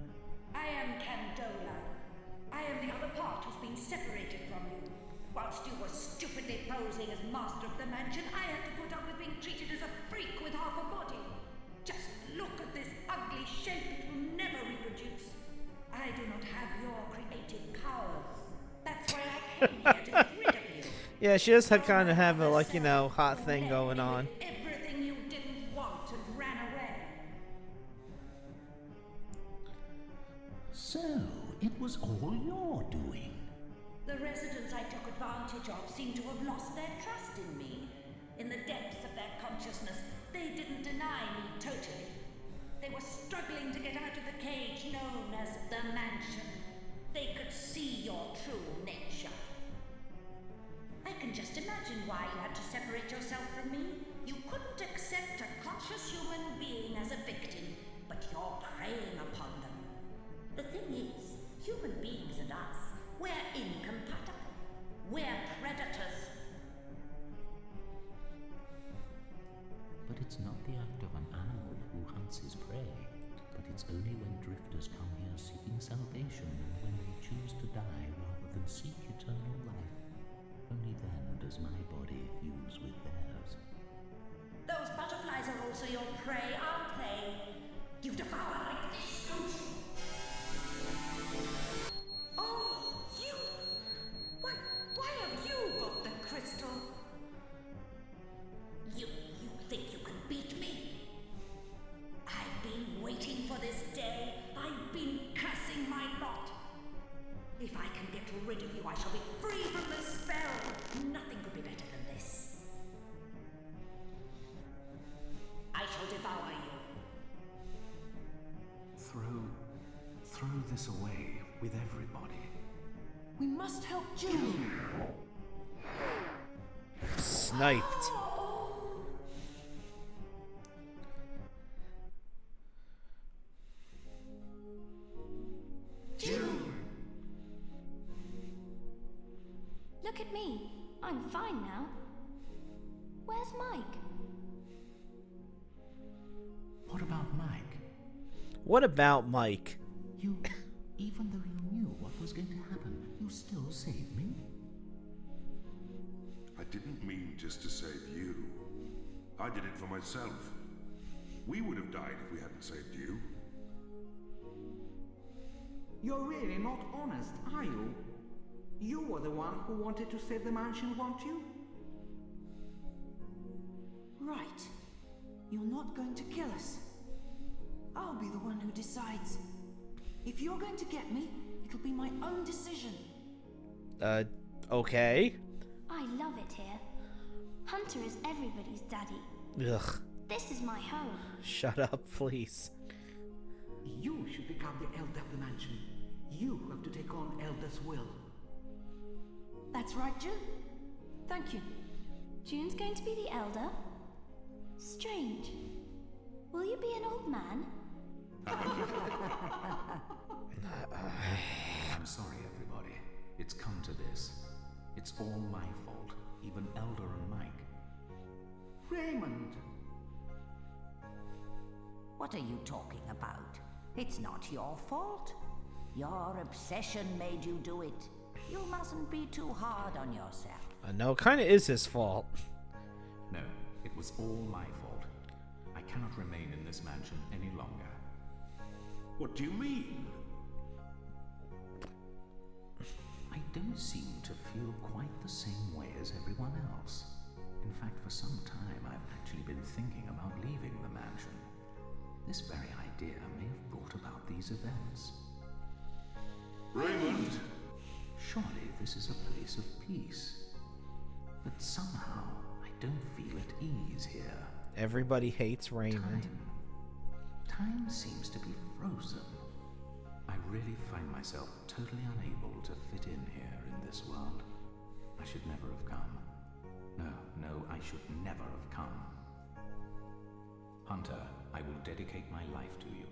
I am Candola. I am the other part who's been separated from you. Whilst you were stupidly posing as master of the mansion, I had to put up with being treated as a freak with half a body. Just look at this ugly shape, it will never reproduce. I do not have your creative powers. That's why I came here to get rid of you. Yeah, she does kind of have a, like, you know, hot thing going on. Everything you didn't want and ran away. So, it was all your doing. The residents I took advantage of seem to have lost their trust in me. In the depths of their consciousness, they didn't deny me totally. They were struggling to get out of the cage known as the mansion. They could see your true nature. I can just imagine why you had to separate yourself from me. You couldn't accept a conscious human being as a victim, but you're preying upon them. The thing is, human beings and us, we're incompatible. We're predators. But it's not the act of an animal who hunts his prey, but it's only when drifters come here seeking salvation and when they choose to die rather than seek eternal life. Only then does my body fuse with theirs. Those butterflies are also your prey, aren't they? You devour like this, don't you? Oh, you! Why have you got the crystal? You think you can beat me? I've been waiting for this day. I've been cursing my lot. If I can get rid of you, I shall be free from the spell. Nothing could be better than this. I shall devour you. Throw this away with everybody. We must help June. Sniped. June. Look at me. I'm fine now. Where's Mike? What about Mike? What about Mike? You, even though you knew what was going to happen, you still saved me? I didn't mean just to save you. I did it for myself. We would have died if we hadn't saved you. You're really not honest, are you? You were the one who wanted to save the mansion, weren't you? Right. You're not going to kill us. I'll be the one who decides. If you're going to get me, it'll be my own decision. Okay. I love it here. Hunter is everybody's daddy. Ugh. This is my home. Shut up, please. You should become the elder of the mansion. You have to take on Elder's will. That's right, June. Thank you. June's going to be the elder? Strange. Will you be an old man? I'm sorry, everybody. It's come to this. It's all my fault, even Elder and Mike. Raymond! What are you talking about? It's not your fault. Your obsession made you do it. You mustn't be too hard on yourself. No, it kind of is his fault. No, it was all my fault. I cannot remain in this mansion any longer. What do you mean? I don't seem to feel quite the same way as everyone else. In fact, for some time I've actually been thinking about leaving the mansion. This very idea may have brought about these events. Raymond! Surely this is a place of peace. But somehow I don't feel at ease here. Everybody hates Raymond. Time seems to be frozen. I really find myself totally unable to fit in here in this world. I should never have come. No, I should never have come. Hunter, I will dedicate my life to you.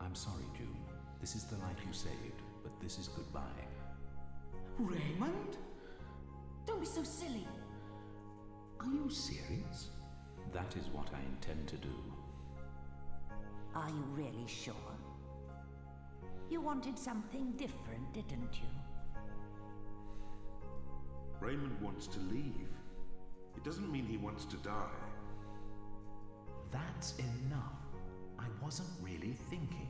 I'm sorry, June. This is the life you saved, but this is goodbye. Raymond? Don't be so silly. Are you serious? That is what I intend to do. Are you really sure? You wanted something different, didn't you? Raymond wants to leave. It doesn't mean he wants to die. That's enough. I wasn't really thinking.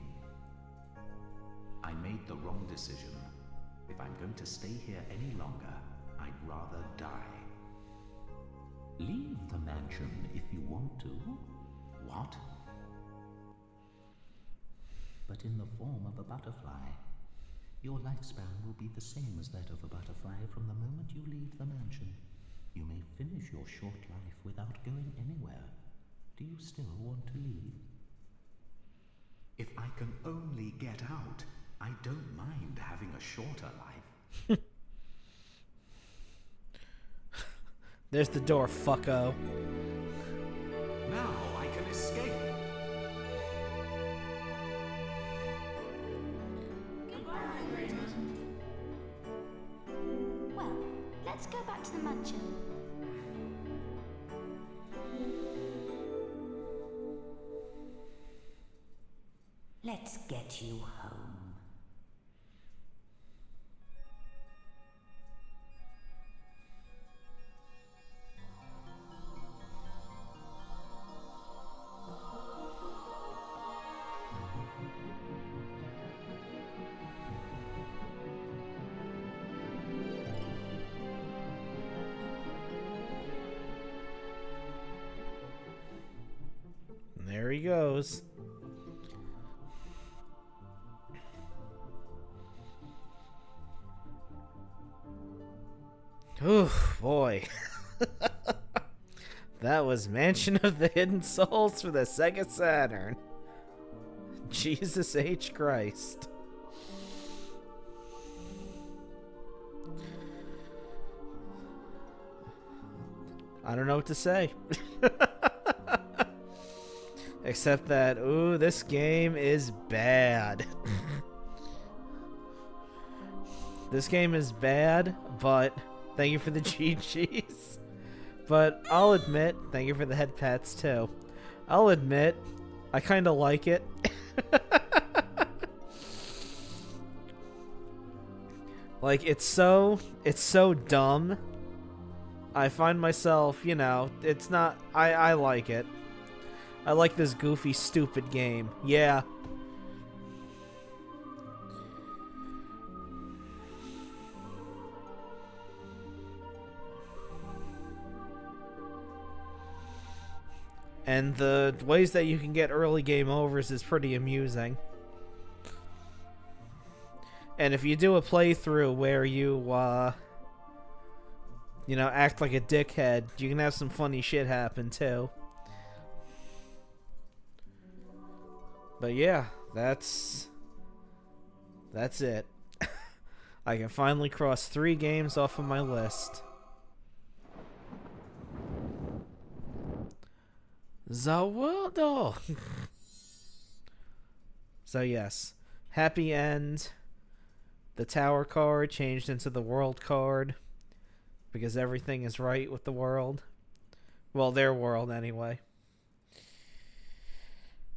I made the wrong decision. If I'm going to stay here any longer, I'd rather die. Leave the mansion if you want to. What? But in the form of a butterfly. Your lifespan will be the same as that of a butterfly from the moment you leave the mansion. You may finish your short life without going anywhere. Do you still want to leave? If I can only get out, I don't mind having a shorter life. There's the door, fucko. Now I can escape. Well, let's go back to the mansion. Let's get you home. There he goes. Ooh, boy. That was Mansion of the Hidden Souls for the Sega Saturn. Jesus H. Christ. I don't know what to say. Except that, ooh, this game is bad. This game is bad, but thank you for the GGs. But I'll admit, thank you for the head pats too. I'll admit, I kind of like it. Like, it's so dumb. I find myself, you know, it's not, I like it. I like this goofy, stupid game. Yeah. And the ways that you can get early game overs is pretty amusing. And if you do a playthrough where you, you know, act like a dickhead, you can have some funny shit happen too. But yeah, that's it. I can finally cross 3 games off of my list. The world. Oh. So yes, happy end. The tower card changed into the world card because everything is right with the world. Well, their world anyway.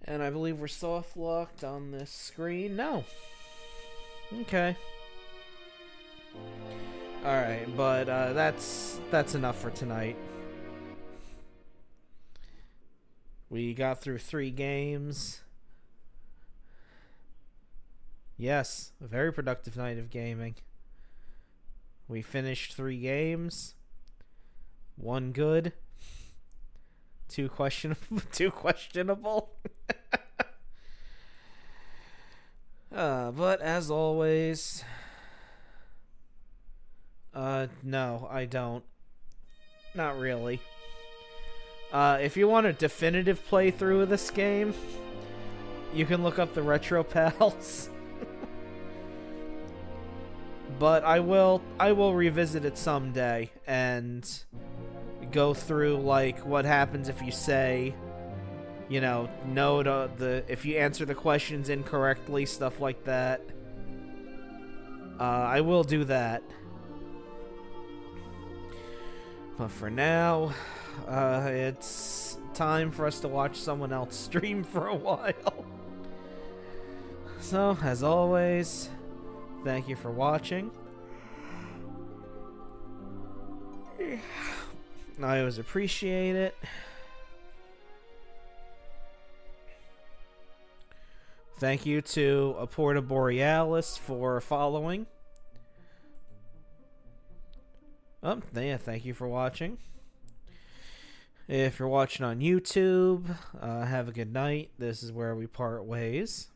And I believe we're soft locked on this screen. No. Okay. Alright, but that's enough for tonight. We got through 3 games. Yes, a very productive night of gaming. We finished 3 games. 1 good. 2 questionable. 2 questionable. But as always, no, I don't. Not really. If you want a definitive playthrough of this game, you can look up the Retro Pals. But I will revisit it someday and go through like what happens if you say, you know, no to if you answer the questions incorrectly, stuff like that. I will do that. But for now, it's time for us to watch someone else stream for a while. So, as always, thank you for watching. I always appreciate it. Thank you to Aporta Borealis for following. Yeah, thank you for watching. If you're watching on YouTube, have a good night. This is where we part ways.